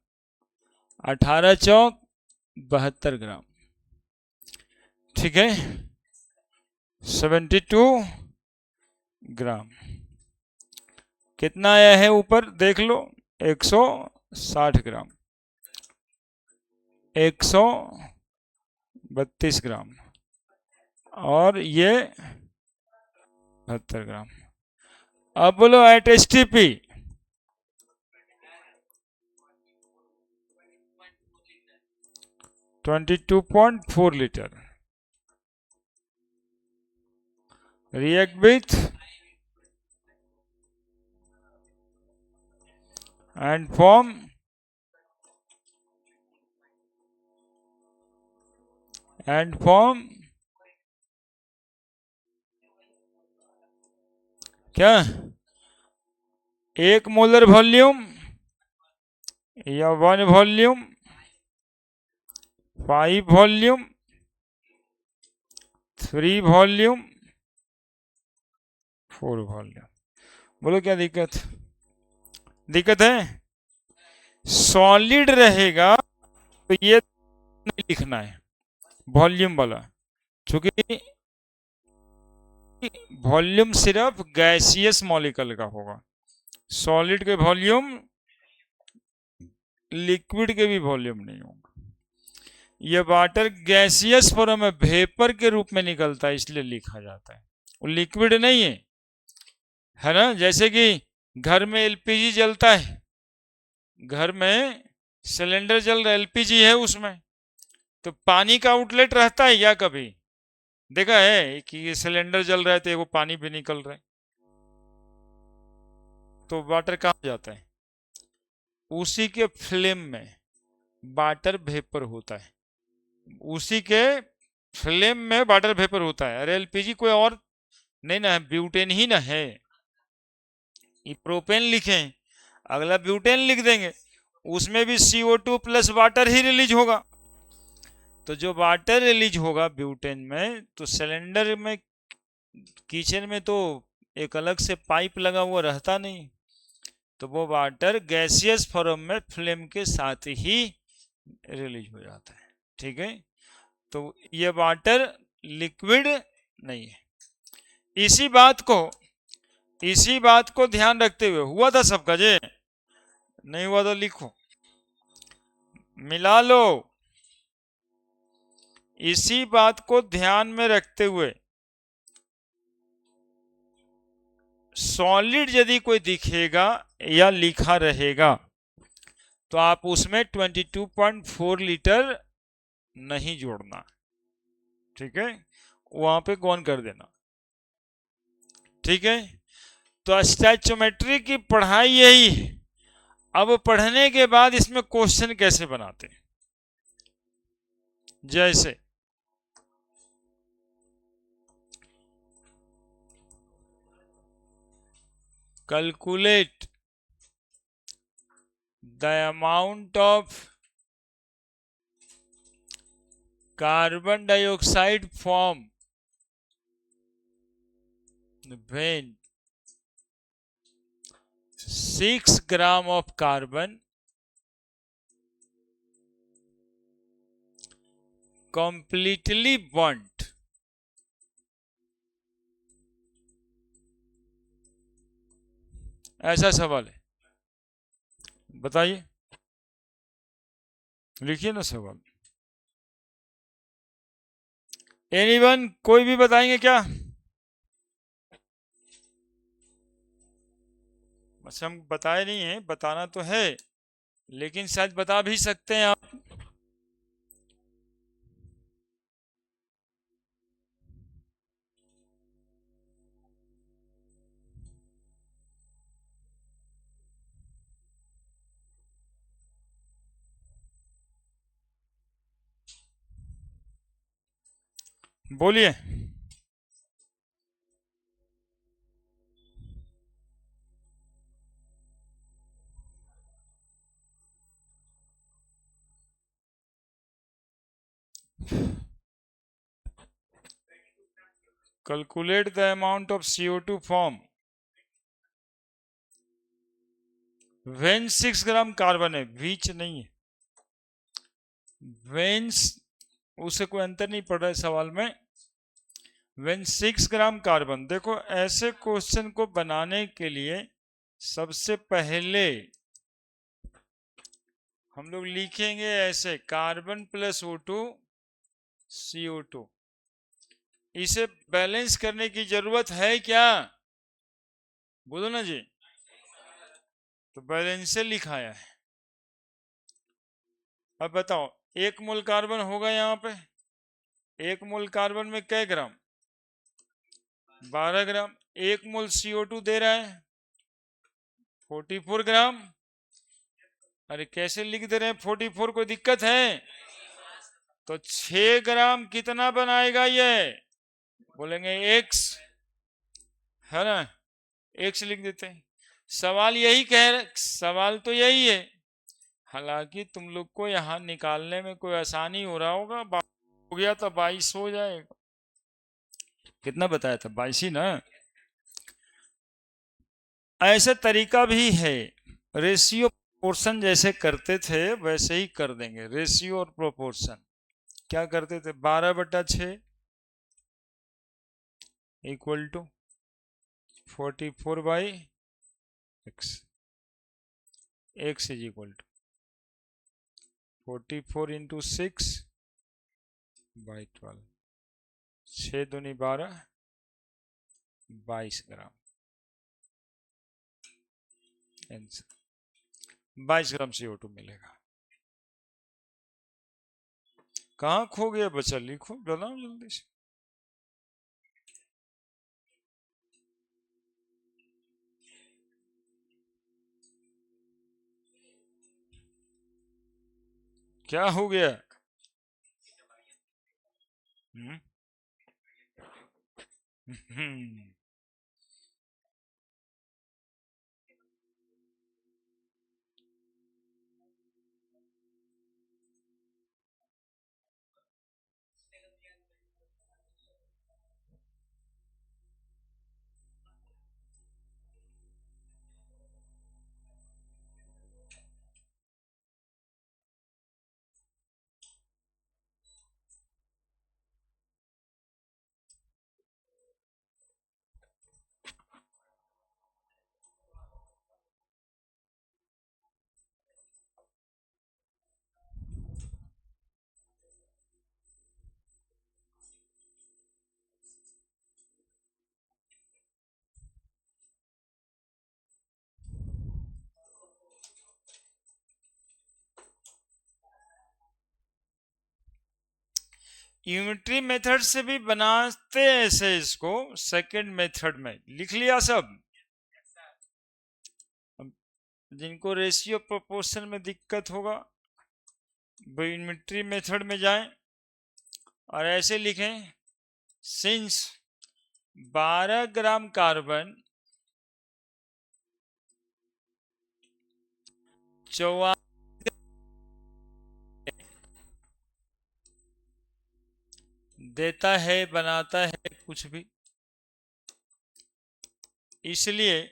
18 चौक 72 ग्राम। ठीक है, 72 ग्राम। कितना आया है ऊपर देख लो, 160 ग्राम, 132 ग्राम, और ये 72 ग्राम। अब बोलो at STP 22.4 litre react with and form क्या 1 मोलर वॉल्यूम या 1 वॉल्यूम, 5 वॉल्यूम, 3 वॉल्यूम, 4 वॉल्यूम। बोलो क्या दिक्कत है? सॉलिड रहेगा तो ये नहीं लिखना है वॉल्यूम वाला, क्योंकि वॉल्यूम सिर्फ गैसियस मॉलिक्यूल का होगा। सॉलिड के वॉल्यूम लिक्विड के भी वॉल्यूम नहीं होगा। ये वाटर गैसियस फॉर्म में वेपर के रूप में निकलता है, इसलिए लिखा जाता है, वो लिक्विड नहीं है ना। जैसे कि घर में एलपीजी जलता है, घर में सिलेंडर जल रहा है, एलपीजी है उसमें, तो पानी का आउटलेट रहता है या कभी देखा है कि ये सिलेंडर जल रहा है तो वो पानी भी निकल रहा है, तो वाटर कहाँ जाता है? उसी के फ्लेम में वाटर वेपर होता है, उसी के फ्लेम में वाटर वेपर होता है। अरे एलपीजी कोई और नहीं ना है, ब्यूटेन ही ना है। ये प्रोपेन लिखें, अगला ब्यूटेन लिख देंगे, उसमें भी CO2 प्लस वाटर ही रिलीज होगा। तो जो वाटर रिलीज होगा ब्यूटेन में, तो सिलेंडर में किचन में तो एक अलग से पाइप लगा हुआ रहता नहीं, तो वो वाटर गैसियस फॉर्म में फ्लेम के साथ ही रिलीज हो जाता है। ठीक है, तो ये वाटर लिक्विड नहीं है। इसी बात को ध्यान रखते हुए, हुआ था सबका जे? नहीं हुआ तो लिखो, मिला लो। इसी बात को ध्यान में रखते हुए सॉलिड यदि कोई दिखेगा या लिखा रहेगा तो आप उसमें 22.4 लीटर नहीं जोड़ना, ठीक है, वहां पे कौन कर देना। ठीक है, तो स्टैचोमेट्री की पढ़ाई यही है। अब पढ़ने के बाद इसमें क्वेश्चन कैसे बनाते हैं, जैसे calculate the amount of carbon dioxide form when 6 gram of carbon completely burnt। ऐसा सवाल है, बताइए, लिखिए ना सवाल। एनीवन, कोई भी बताएंगे क्या? बस हम बताए नहीं है, बताना तो है, लेकिन शायद बता भी सकते हैं आप। बोलिए। Calculate the amount of CO2 form when 6 gram carbon है, बीच नहीं है, व्हेन, उसे कोई अंतर नहीं पड़ रहा है सवाल में। व्हेन 6 ग्राम कार्बन, देखो ऐसे क्वेश्चन को बनाने के लिए सबसे पहले हम लोग लिखेंगे ऐसे, कार्बन प्लस O2 CO2। इसे बैलेंस करने की जरूरत है क्या? बोलो ना जी, तो बैलेंस से लिखाया है। अब बताओ, 1 मोल कार्बन होगा यहाँ पे, 1 मोल कार्बन में कै ग्राम, 12 ग्राम। 1 मोल CO2 दे रहा है 44 ग्राम। अरे कैसे लिख दे रहे हैं 44, कोई दिक्कत है? तो 6 ग्राम कितना बनाएगा ये? बोलेंगे x, है ना, x लिख देते हैं। सवाल यही कह रहे, सवाल तो यही है। हालांकि तुम लोग को यहाँ निकालने में कोई आसानी हो रहा होगा, हो गया तो 22 हो जाएगा। कितना बताया था? 22 ही ना। ऐसा तरीका भी है, रेशियो प्रोपोर्शन जैसे करते थे वैसे ही कर देंगे। रेशियो और प्रोपोर्शन क्या करते थे, 12/6 equal to 44/x, x is equal to 44 into 6/12, 6 दूनी 12, 22 ग्राम आंसर। 22 ग्राम CO2 मिलेगा। कहाँ खो गया बच्चा, लिखो बनाओ जल्दी से। क्या हो गया? हम्म हम्म। यूनिटरी मेथड से भी बनाते ऐसे इसको सेकंड मेथड में। लिख लिया सब? जिनको रेशियो प्रोपोर्शन में दिक्कत होगा वो यूनिटरी मेथड में जाएं और ऐसे लिखें, सिंस 12 ग्राम कार्बन 44 देता है, बनाता है कुछ भी, इसलिए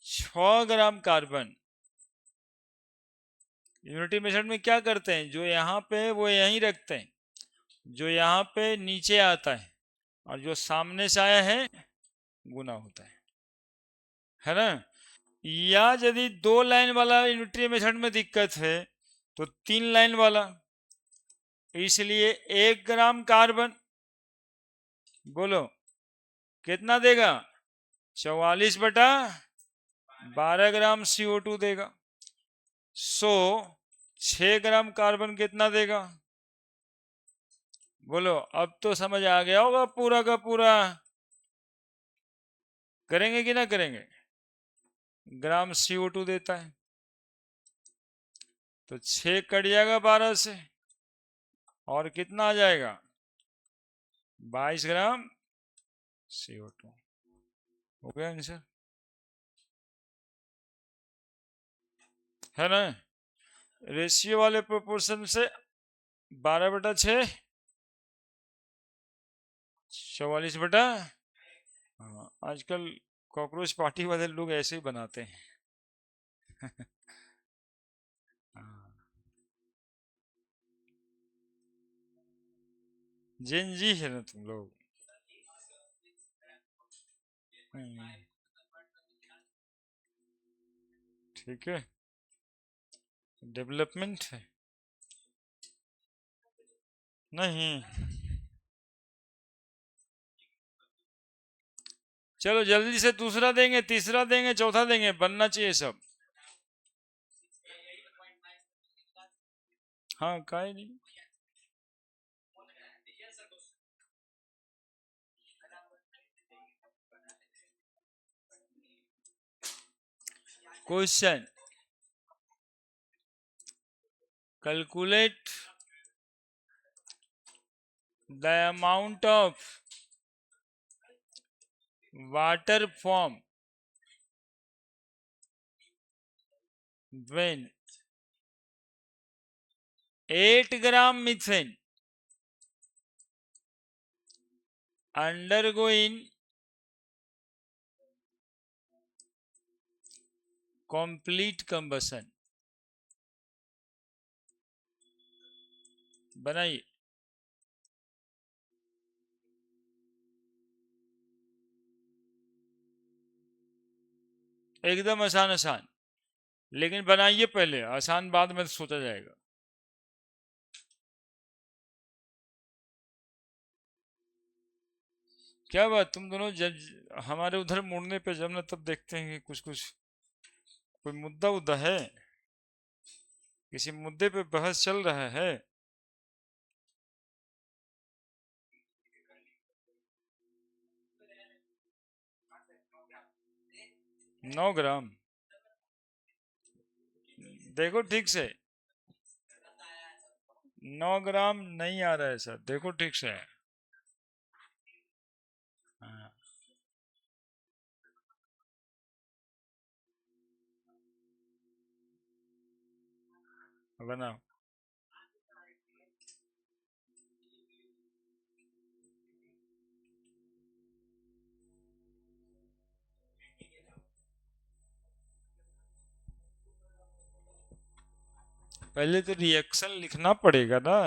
6 ग्राम कार्बन। यूनिटी मेथड में क्या करते हैं, जो यहाँ पे है वो यहीं रखते हैं, जो यहाँ पे नीचे आता है और जो सामने से आया है गुना होता है ना। या यदि 2 लाइन वाला यूनिटरी मेथड में दिक्कत है तो 3 लाइन वाला, इसलिए 1 ग्राम कार्बन बोलो कितना देगा, 44/12 ग्राम CO2 देगा। 6 ग्राम कार्बन कितना देगा बोलो। अब तो समझ आ गया होगा पूरा का पूरा। करेंगे कि ना करेंगे? ग्राम CO2 देता है तो 6 कट जाएगा 12 से और कितना आ जाएगा, 22 ग्राम CO2। हो गया आंसर, है ना। रेशियो वाले प्रोपोर्शन से 12/6 44 हाँ, आजकल कॉकरोच पार्टी वाले लोग ऐसे ही बनाते हैं। हाँ। जिन जी है ना तुम लोग। ठीक है, डेवलपमेंट है नहीं। चलो जल्दी से दूसरा देंगे, तीसरा देंगे, चौथा देंगे, बनना चाहिए सब। हाँ काहे नहीं। Question, calculate the amount of water form when 8 gram methane undergoing complete combustion। बनाइए। एकदम आसान आसान, लेकिन बनाइए पहले, आसान बाद में सोचा जाएगा। क्या बात, तुम दोनों जब हमारे उधर मुड़ने पे जब ना तब देखते हैं कि कुछ कुछ कोई मुद्दा उद्दा है, किसी मुद्दे पे बहस चल रहा है। 9 ग्राम, देखो ठीक से, 9 ग्राम नहीं आ रहा है सर, देखो ठीक से। हाँ, बनाओ। पहले तो रिएक्शन लिखना पड़ेगा ना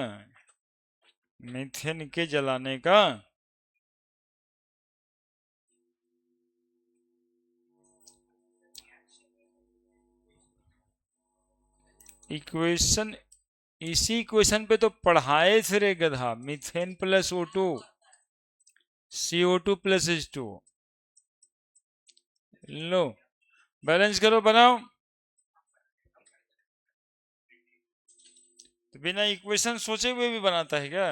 मीथेन के जलाने का। इक्वेशन, इसी इक्वेशन पे तो पढ़ाए थे रे गधा, methane plus O2 CO2 plus H2। लो बैलेंस करो, बनाओ। तो बिना इक्वेशन सोचे हुए भी बनाता है क्या?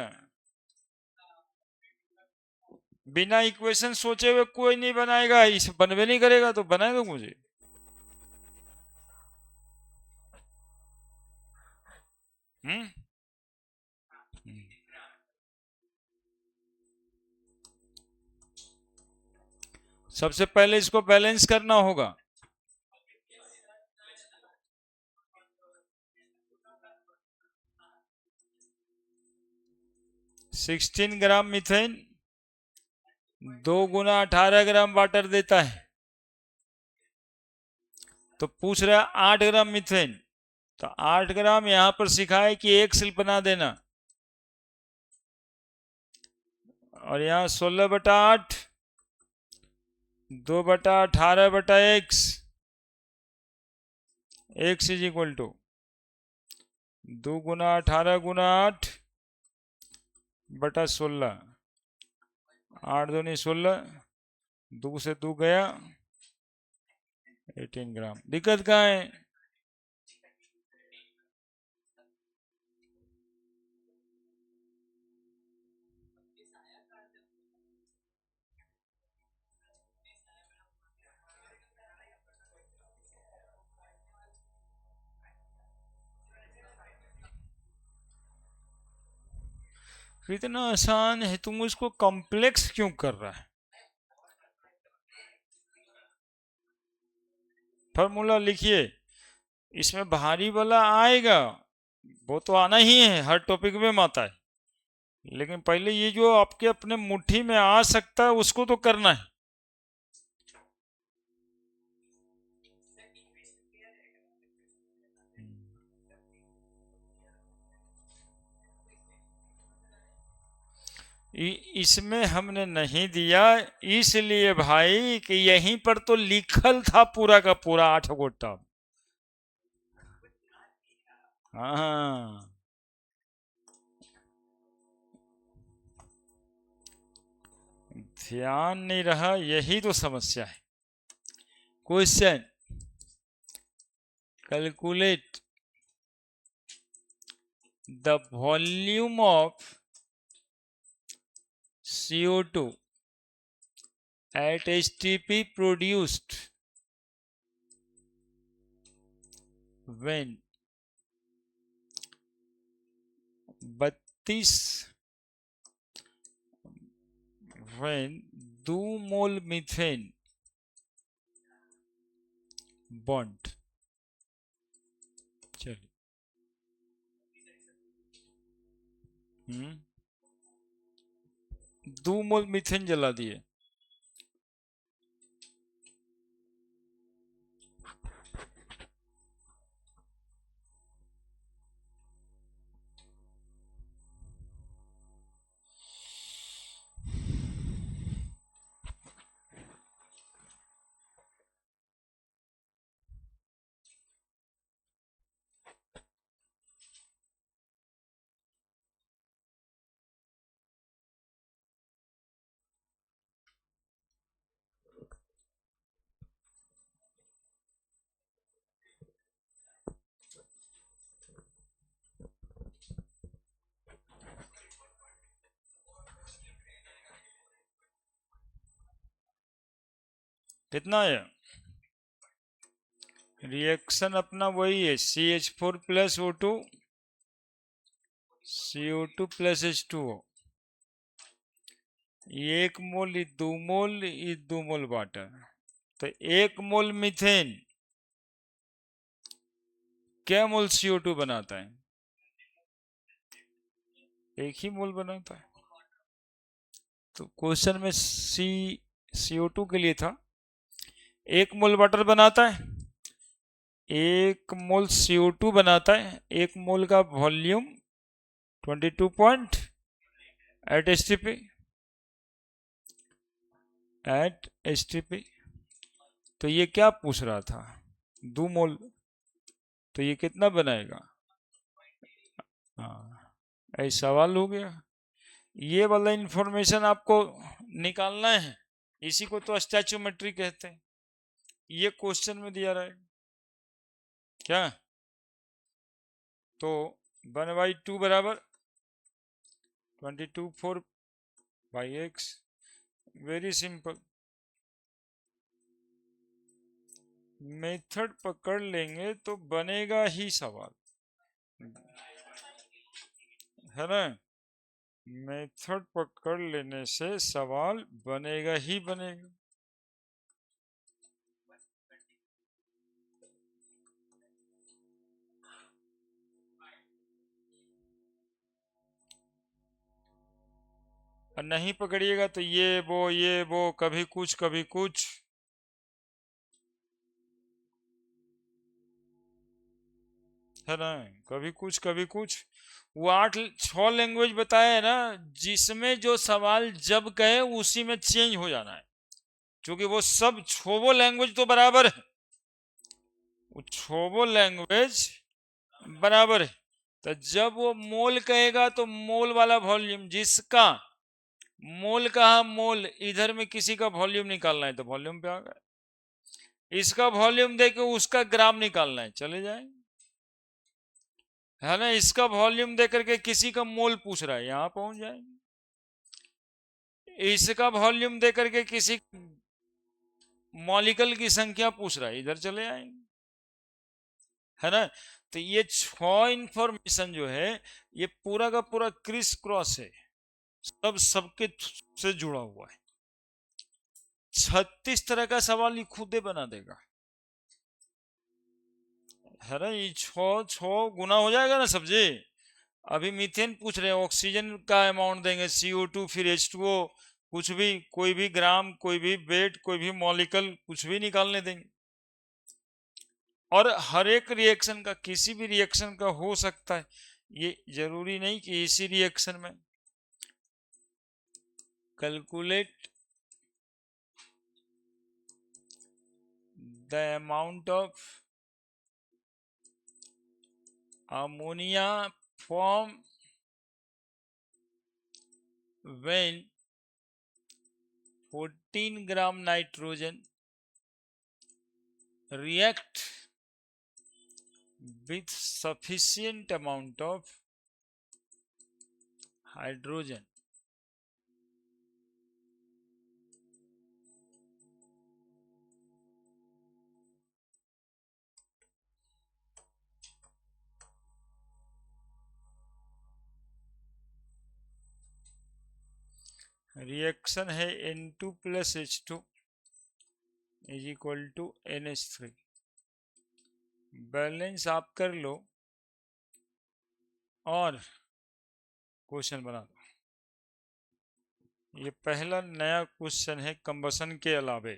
बिना इक्वेशन सोचे हुए कोई नहीं बनाएगा, इस बनवे नहीं करेगा तो बनाए दो मुझे। हम्म। सबसे पहले इसको बैलेंस करना होगा। 16 ग्राम मीथेन 2 गुना 18 ग्राम वाटर देता है। तो पूछ रहा है 8 ग्राम मीथेन, तो 8 ग्राम यहां पर सिखा है कि एक सिल बना देना, और यहाँ 16/8 2/18/x, x is equal to 2 गुना 18 गुना 8/16, 8 दूनी 16, 2 से 2 गया 18 ग्राम। दिक्कत कहाँ है? इतना आसान है, तुम उसको कॉम्प्लेक्स क्यों कर रहा है? फॉर्मूला लिखिए, इसमें भारी वाला आएगा, वो तो आना ही है, हर टॉपिक में आता है, लेकिन पहले ये जो आपके अपने मुट्ठी में आ सकता है उसको तो करना है। इसमें हमने नहीं दिया, इसलिए भाई कि यहीं पर तो लिखल था पूरा का पूरा 8 गोटा। हाँ, ध्यान नहीं रहा, यही तो समस्या है। Question, calculate the volume of CO2 at STP produced when 32 when 2 mole methane bond. चलिए, 2 मोल मीथेन जला दिए, कितना है? रिएक्शन अपना वही है, CH4 plus O2 CO2 plus H2O, 1 मोल 2 मोल 2 मोल वाटर, तो 1 मोल मीथेन क्या मोल CO2 बनाता है? 1 ही मोल बनाता है। तो क्वेश्चन में CO2 के लिए था 1 मोल वाटर बनाता है, 1 मोल CO2 बनाता है, 1 मोल का volume 22 point eight STP, at STP। तो ये क्या पूछ रहा था? 2 मोल, तो ये कितना बनाएगा? हाँ, ऐसा सवाल हो गया। ये वाला इंफॉर्मेशन आपको निकालना है, इसी को तो स्टैचोमेट्री कहते हैं। ये क्वेश्चन में दिया रहेगा क्या? तो 1/2 बराबर 22 4 by x, very simple, method पकड़ लेंगे तो बनेगा ही सवाल, है ना। मेथड पकड़ लेने से सवाल बनेगा ही बनेगा। और नहीं पकड़िएगा तो ये वो कभी कुछ कभी कुछ, है ना, कभी कुछ कभी कुछ। वो 6 लैंग्वेज बताया है ना, जिसमें जो सवाल जब कहे उसी में चेंज हो जाना है, क्योंकि वो सब छोवो लैंग्वेज तो बराबर है, वो छोवो लैंग्वेज बराबर है। तो जब वो मोल कहेगा तो मोल वाला वॉल्यूम, जिसका मोल कहा मोल, इधर में किसी का वॉल्यूम निकालना है तो वॉल्यूम पे आ गए, इसका वॉल्यूम देके उसका ग्राम निकालना है, चले जाए, है ना। इसका वॉल्यूम दे करके किसी का मोल पूछ रहा है, यहां पहुंच जाएंगे। इसका वॉल्यूम दे करके किसी मॉलिक्यूल की संख्या पूछ रहा है, इधर चले आएंगे, है ना। तो ये 6 इंफॉर्मेशन जो है, ये पूरा का पूरा क्रिस क्रॉस है, सब सबके से जुड़ा हुआ है। 36 तरह का सवाल ये खुदे बना देगा, है ना। ये 6 गुना हो जाएगा ना सब्जी। अभी मीथेन पूछ रहे हैं, ऑक्सीजन का अमाउंट देंगे, CO2 फिर H2O, कुछ भी, कोई भी ग्राम, कोई भी वेट, कोई भी मॉलिक्यूल, कुछ भी निकालने देंगे। और हर एक रिएक्शन का, किसी भी रिएक्शन का हो सकता है, ये जरूरी नहीं कि इसी रिएक्शन में। Calculate the amount of ammonia form when 14 gram nitrogen react with sufficient amount of hydrogen. Reaction है N2 plus H2 is equal to NH3। Balance आप कर लो और क्वेश्चन बना दो। ये पहला नया क्वेश्चन है कंबसन के अलावे।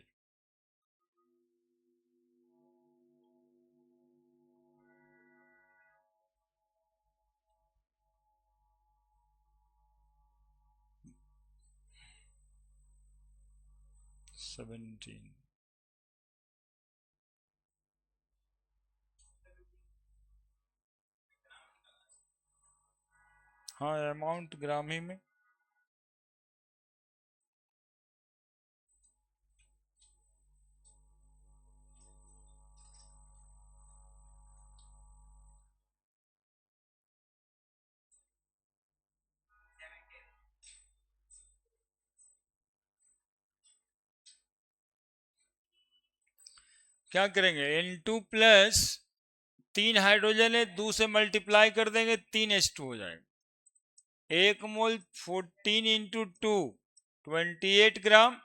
सेवेंटीन, हाँ अमाउंट ग्राम ही में। क्या करेंगे, N2 प्लस 3 हाइड्रोजन है, 2 से मल्टीप्लाई कर देंगे, 3H2 हो जाएगा। 1 मोल 14 इंटू 2 28 ग्राम,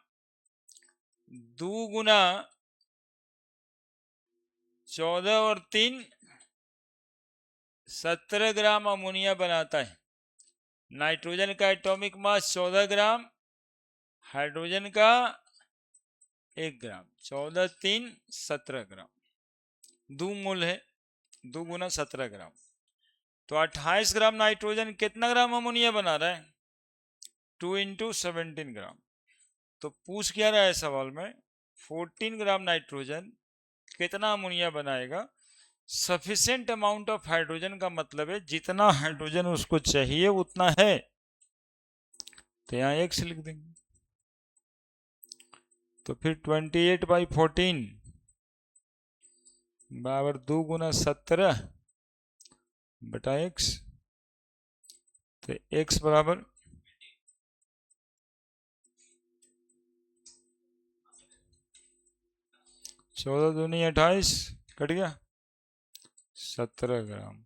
2 गुना 14 और 3 17 ग्राम अमोनिया बनाता है। नाइट्रोजन का एटॉमिक मास 14 ग्राम, हाइड्रोजन का 1 ग्राम, 14 3 17 ग्राम, 2 मोल है, 2 गुना 17 ग्राम, तो 28 ग्राम नाइट्रोजन कितना ग्राम अमोनिया बना रहा है, 2 इंटू 17 ग्राम। तो पूछ क्या रहा है सवाल में, 14 ग्राम नाइट्रोजन कितना अमोनिया बनाएगा। सफिशिएंट अमाउंट ऑफ हाइड्रोजन का मतलब है जितना हाइड्रोजन उसको चाहिए उतना है, तो यहाँ एक्स लिख देंगे। तो फिर 28/14 बराबर 2 गुना 17 बटा एक्स, तो एक्स बराबर 14 दूनी 28, कट गया 17 ग्राम।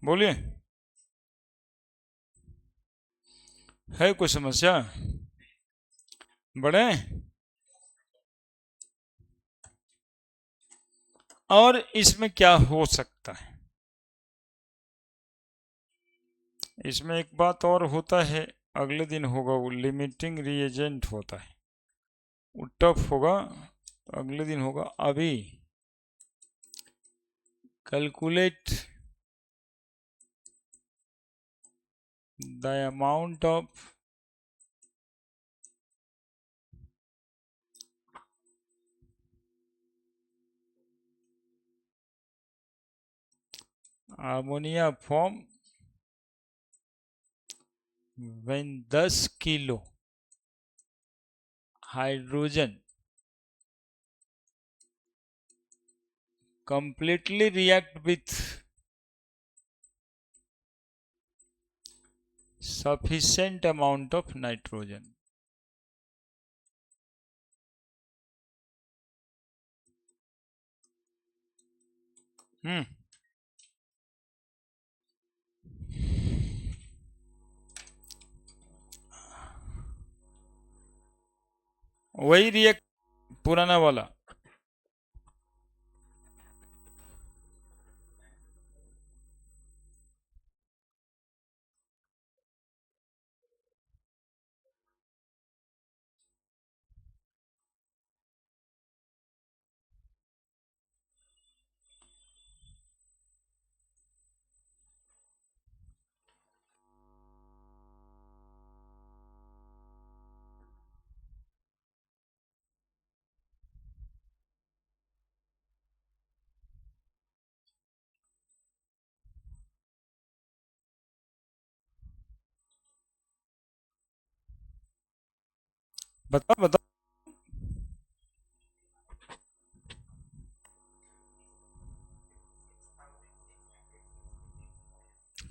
बोलिए, है कोई समस्या? बढ़े? और इसमें क्या हो सकता है? इसमें एक बात और होता है, अगले दिन होगा, वो लिमिटिंग रिएजेंट होता है, वो टफ होगा, अगले दिन होगा। अभी calculate the amount of ammonia form when 10 kilo hydrogen completely react with sufficient amount of nitrogen. वही रिएक्ट पुराना वाला। बताओ बताओ।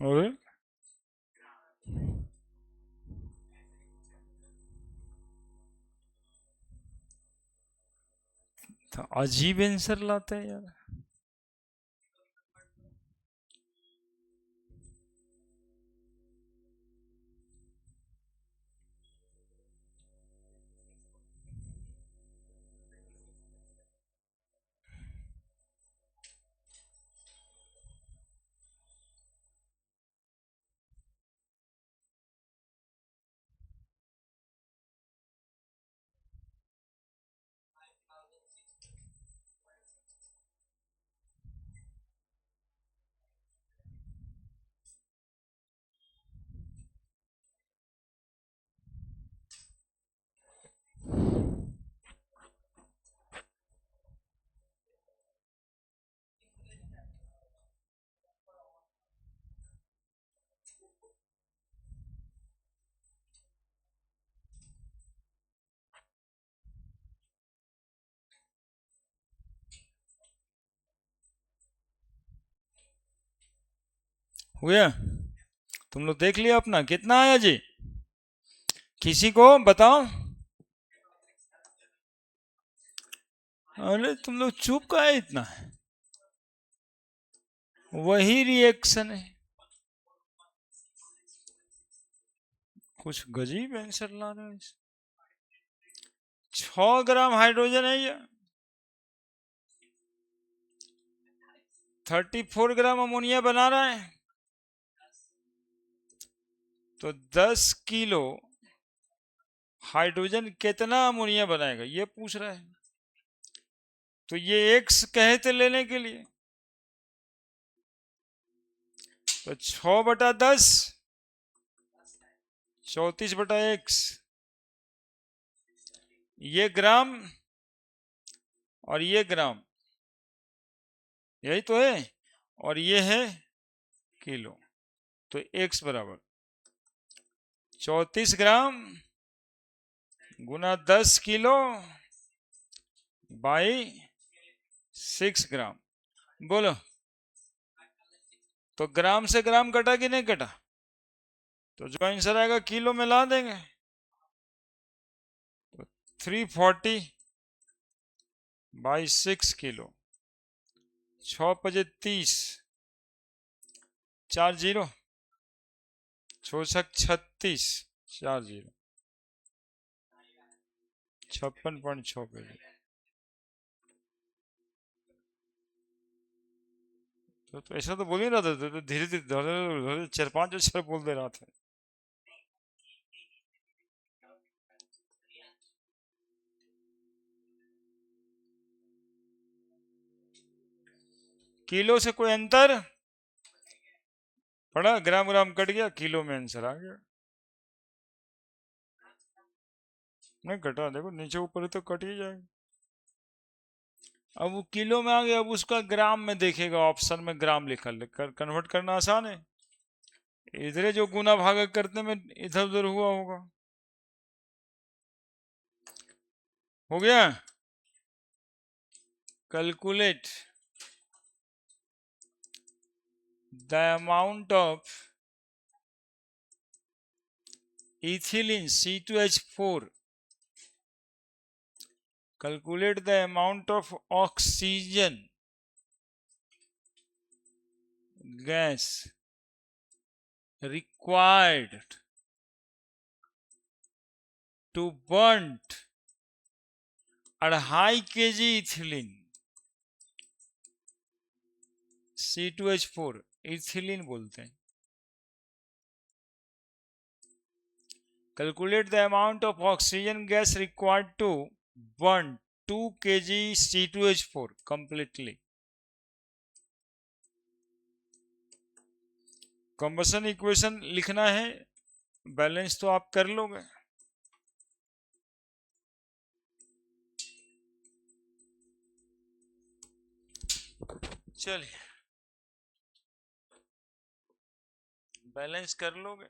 और तो अजीब आंसर लाते हैं यार। हुआ? तुम लोग देख लिया अपना कितना आया जी? किसी को बताओ। अरे तुम लोग चुप का है इतना? वही रिएक्शन है, कुछ गजीब आंसर ला रहे हो। 6 ग्राम हाइड्रोजन है ये, 34 ग्राम अमोनिया बना रहा है, तो 10 किलो हाइड्रोजन कितना अमोनिया बनाएगा ये पूछ रहा है। तो ये x कहे थे लेने के लिए, तो 6/10 34/x, ये ग्राम और ये ग्राम, यही तो है, और ये है किलो। तो x बराबर 34 ग्राम गुना 10 किलो बाई 6 ग्राम। बोलो, तो ग्राम से ग्राम कटा कि नहीं कटा? तो जो आंसर आएगा किलो में ला देंगे। तो 340 बाई 6 किलो, 6×5 = 30, 4 0, 6×6 = 36, 4 0, 56.6 पेज। तो ऐसा तो बोल ही रहा था, तो धीरे धीरे 4-5 अक्षर बोल दे रहा था। किलो से कोई अंतर पड़ा? ग्राम ग्राम कट गया, किलो में आंसर आ गया। नहीं कटा, देखो नीचे ऊपर तो कट ही जाएगा। अब वो किलो में आ गया, अब उसका ग्राम में देखेगा, ऑप्शन में ग्राम लिखा, कन्वर्ट करना आसान है। इधर जो गुना भागा करने में इधर उधर हुआ होगा। हो गया। Calculate the amount of ethylene C2H4, calculate the amount of oxygen gas required to burn 2.5 kg ethylene C2H4, ethylene बोलते हैं। Calculate the amount of oxygen gas required to burn 2 kg C2H4 completely. Combustion equation लिखना है, balance तो आप कर लोगे। चलिए balance कर लोगे।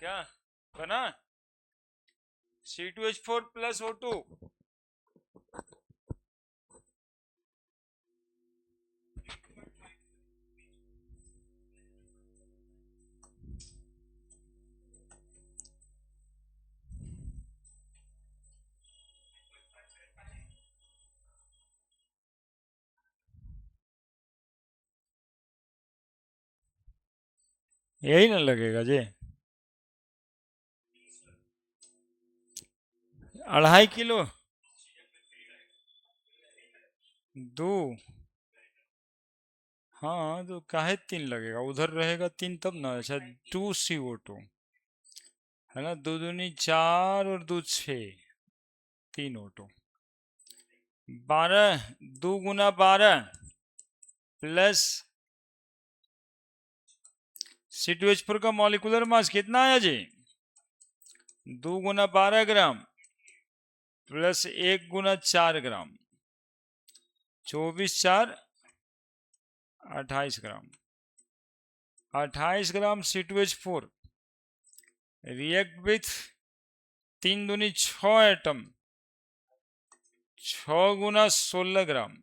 क्या बना? C2H4 plus O2। यही ना लगेगा जी। 2.5 किलो 2, हाँ तो काहे 3 लगेगा, उधर रहेगा 3 तब ना। अच्छा 2CO2 है ना, 2 दूनी 4 और 2 6, 3 O2। 12 2 गुना 12 प्लस C2H4 का मॉलिक्यूलर मास कितना आया जी? 2 गुना 12 gram plus 1 Guna 4 gram, 24 4 28 gram. 28 gram C2H4 react with 3 दूनी 6 atom, 6 Guna 16 gram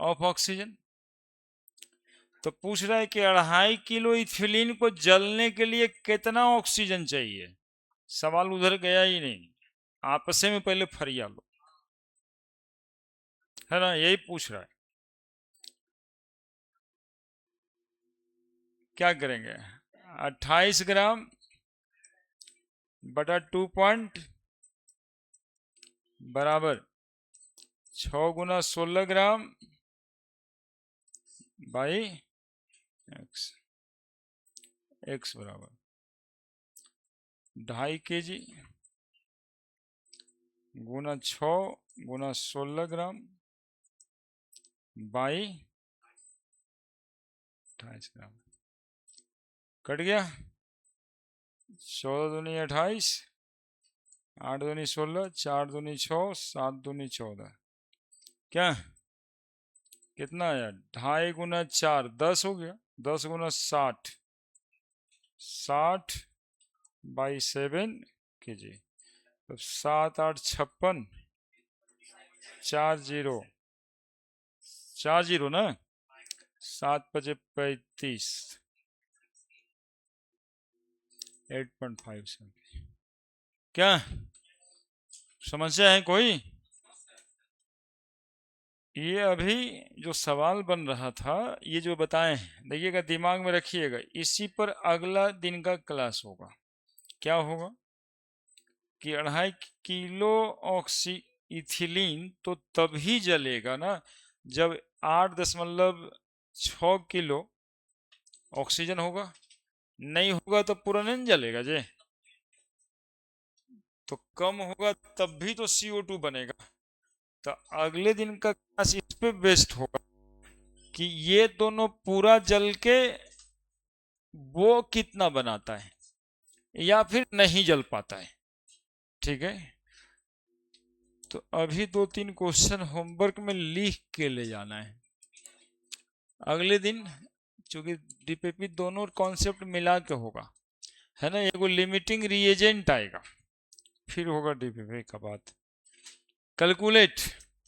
of oxygen. तो पूछ रहा है कि 2.5 किलो इथिलीन को जलने के लिए कितना ऑक्सीजन चाहिए। सवाल उधर गया ही नहीं, आपस में पहले फरिया लो, है ना, यही पूछ रहा है। क्या करेंगे? 28 ग्राम बटा 2 पॉइंट बराबर 6 गुना 16 ग्राम बाई एक्स, एक्स बराबर 2.5 kg Guna 6 Guna 16 gram by 28 gram. Cut गया, 14 दूनी 28, 8 दूनी 16, 4 दूनी 6, 7 दूनी 14, क्या कितना आया? 2.5 गुना 4 10 हो गया, 10 गुना 60, 60 बाई 7 kg, तो 7 8 56, 4 0 4 0 ना, 7 5 35, 8.5। क्या समस्या है कोई? ये अभी जो सवाल बन रहा था, ये जो बताए हैं, देखिएगा, दिमाग में रखिएगा, इसी पर अगला दिन का क्लास होगा। क्या होगा कि 2.5 किलो ऑक्सी इथिलीन तो तभी जलेगा ना जब 8.6 किलो ऑक्सीजन होगा, नहीं होगा तो पूरा नहीं जलेगा जे। तो कम होगा तब भी तो CO2 बनेगा। तो अगले दिन का क्लास इस पे बेस्ड होगा कि ये दोनों पूरा जल के वो कितना बनाता है या फिर नहीं जल पाता है। ठीक है, तो अभी 2-3 क्वेश्चन होमवर्क में लिख के ले जाना है। अगले दिन चूंकि DPP दोनों कॉन्सेप्ट मिला के होगा, है ना, एगो लिमिटिंग रिएजेंट आएगा, फिर होगा DPP का बात। कैलकुलेट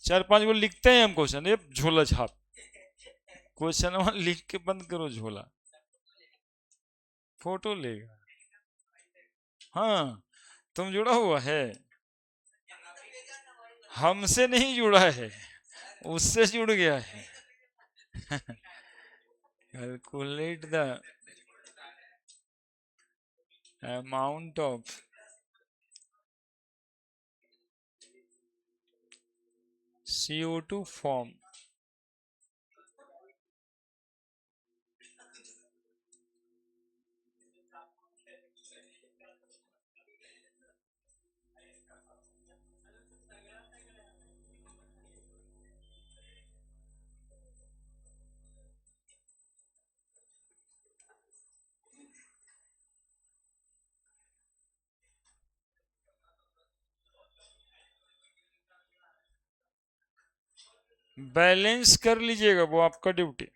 4-5 गो लिखते हैं हम क्वेश्चन, ये झोला छाप क्वेश्चन लिख के बंद करो झोला, फोटो लेगा। हाँ, तुम जुड़ा हुआ है, हमसे नहीं जुड़ा है, उससे जुड़ गया है। Calculate the amount of CO2 form balance कर लीजिएगा, वो आपका ड्यूटी।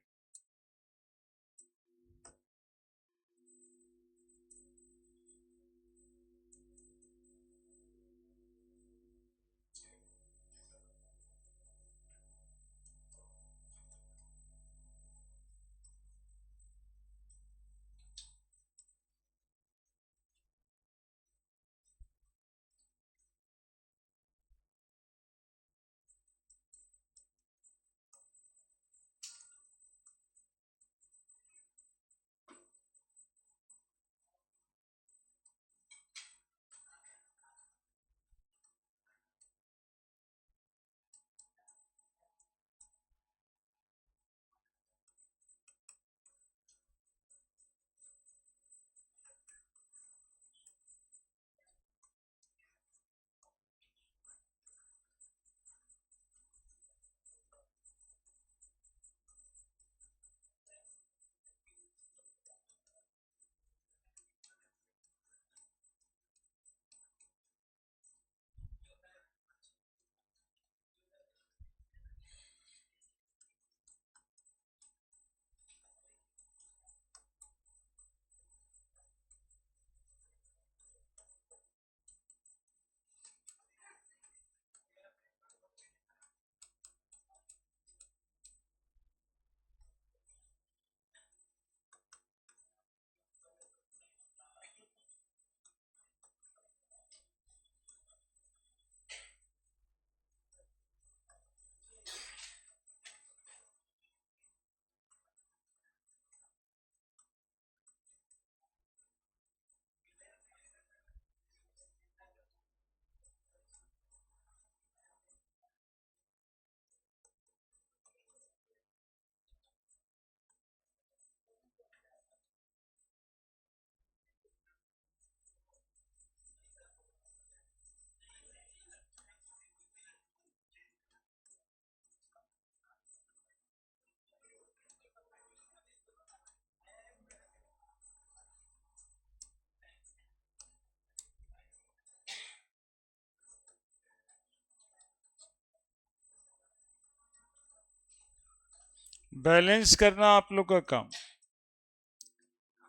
बैलेंस करना आप लोग का काम।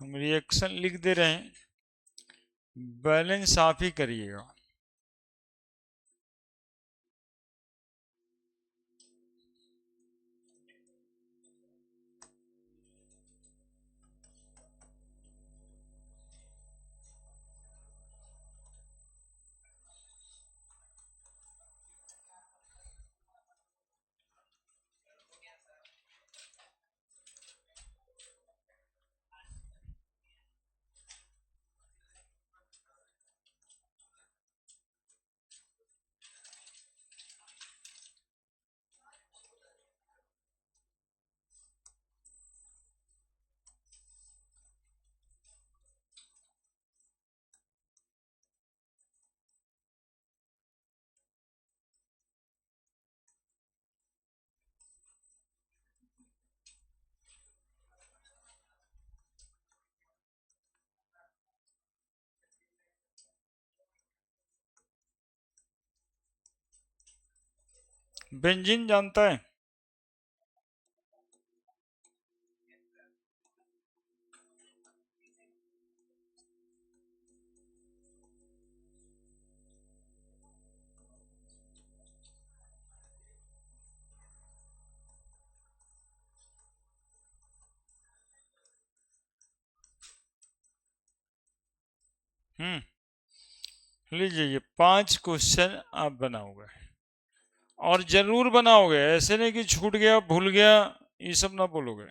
हम रिएक्शन लिख दे रहे हैं, बैलेंस आप ही करिएगा। बेंजीन जानता है? लीजिए, ये 5 क्वेश्चन आप बनाओगे, और जरूर बनाओगे, ऐसे नहीं कि छूट गया, भूल गया, ये सब ना बोलोगे।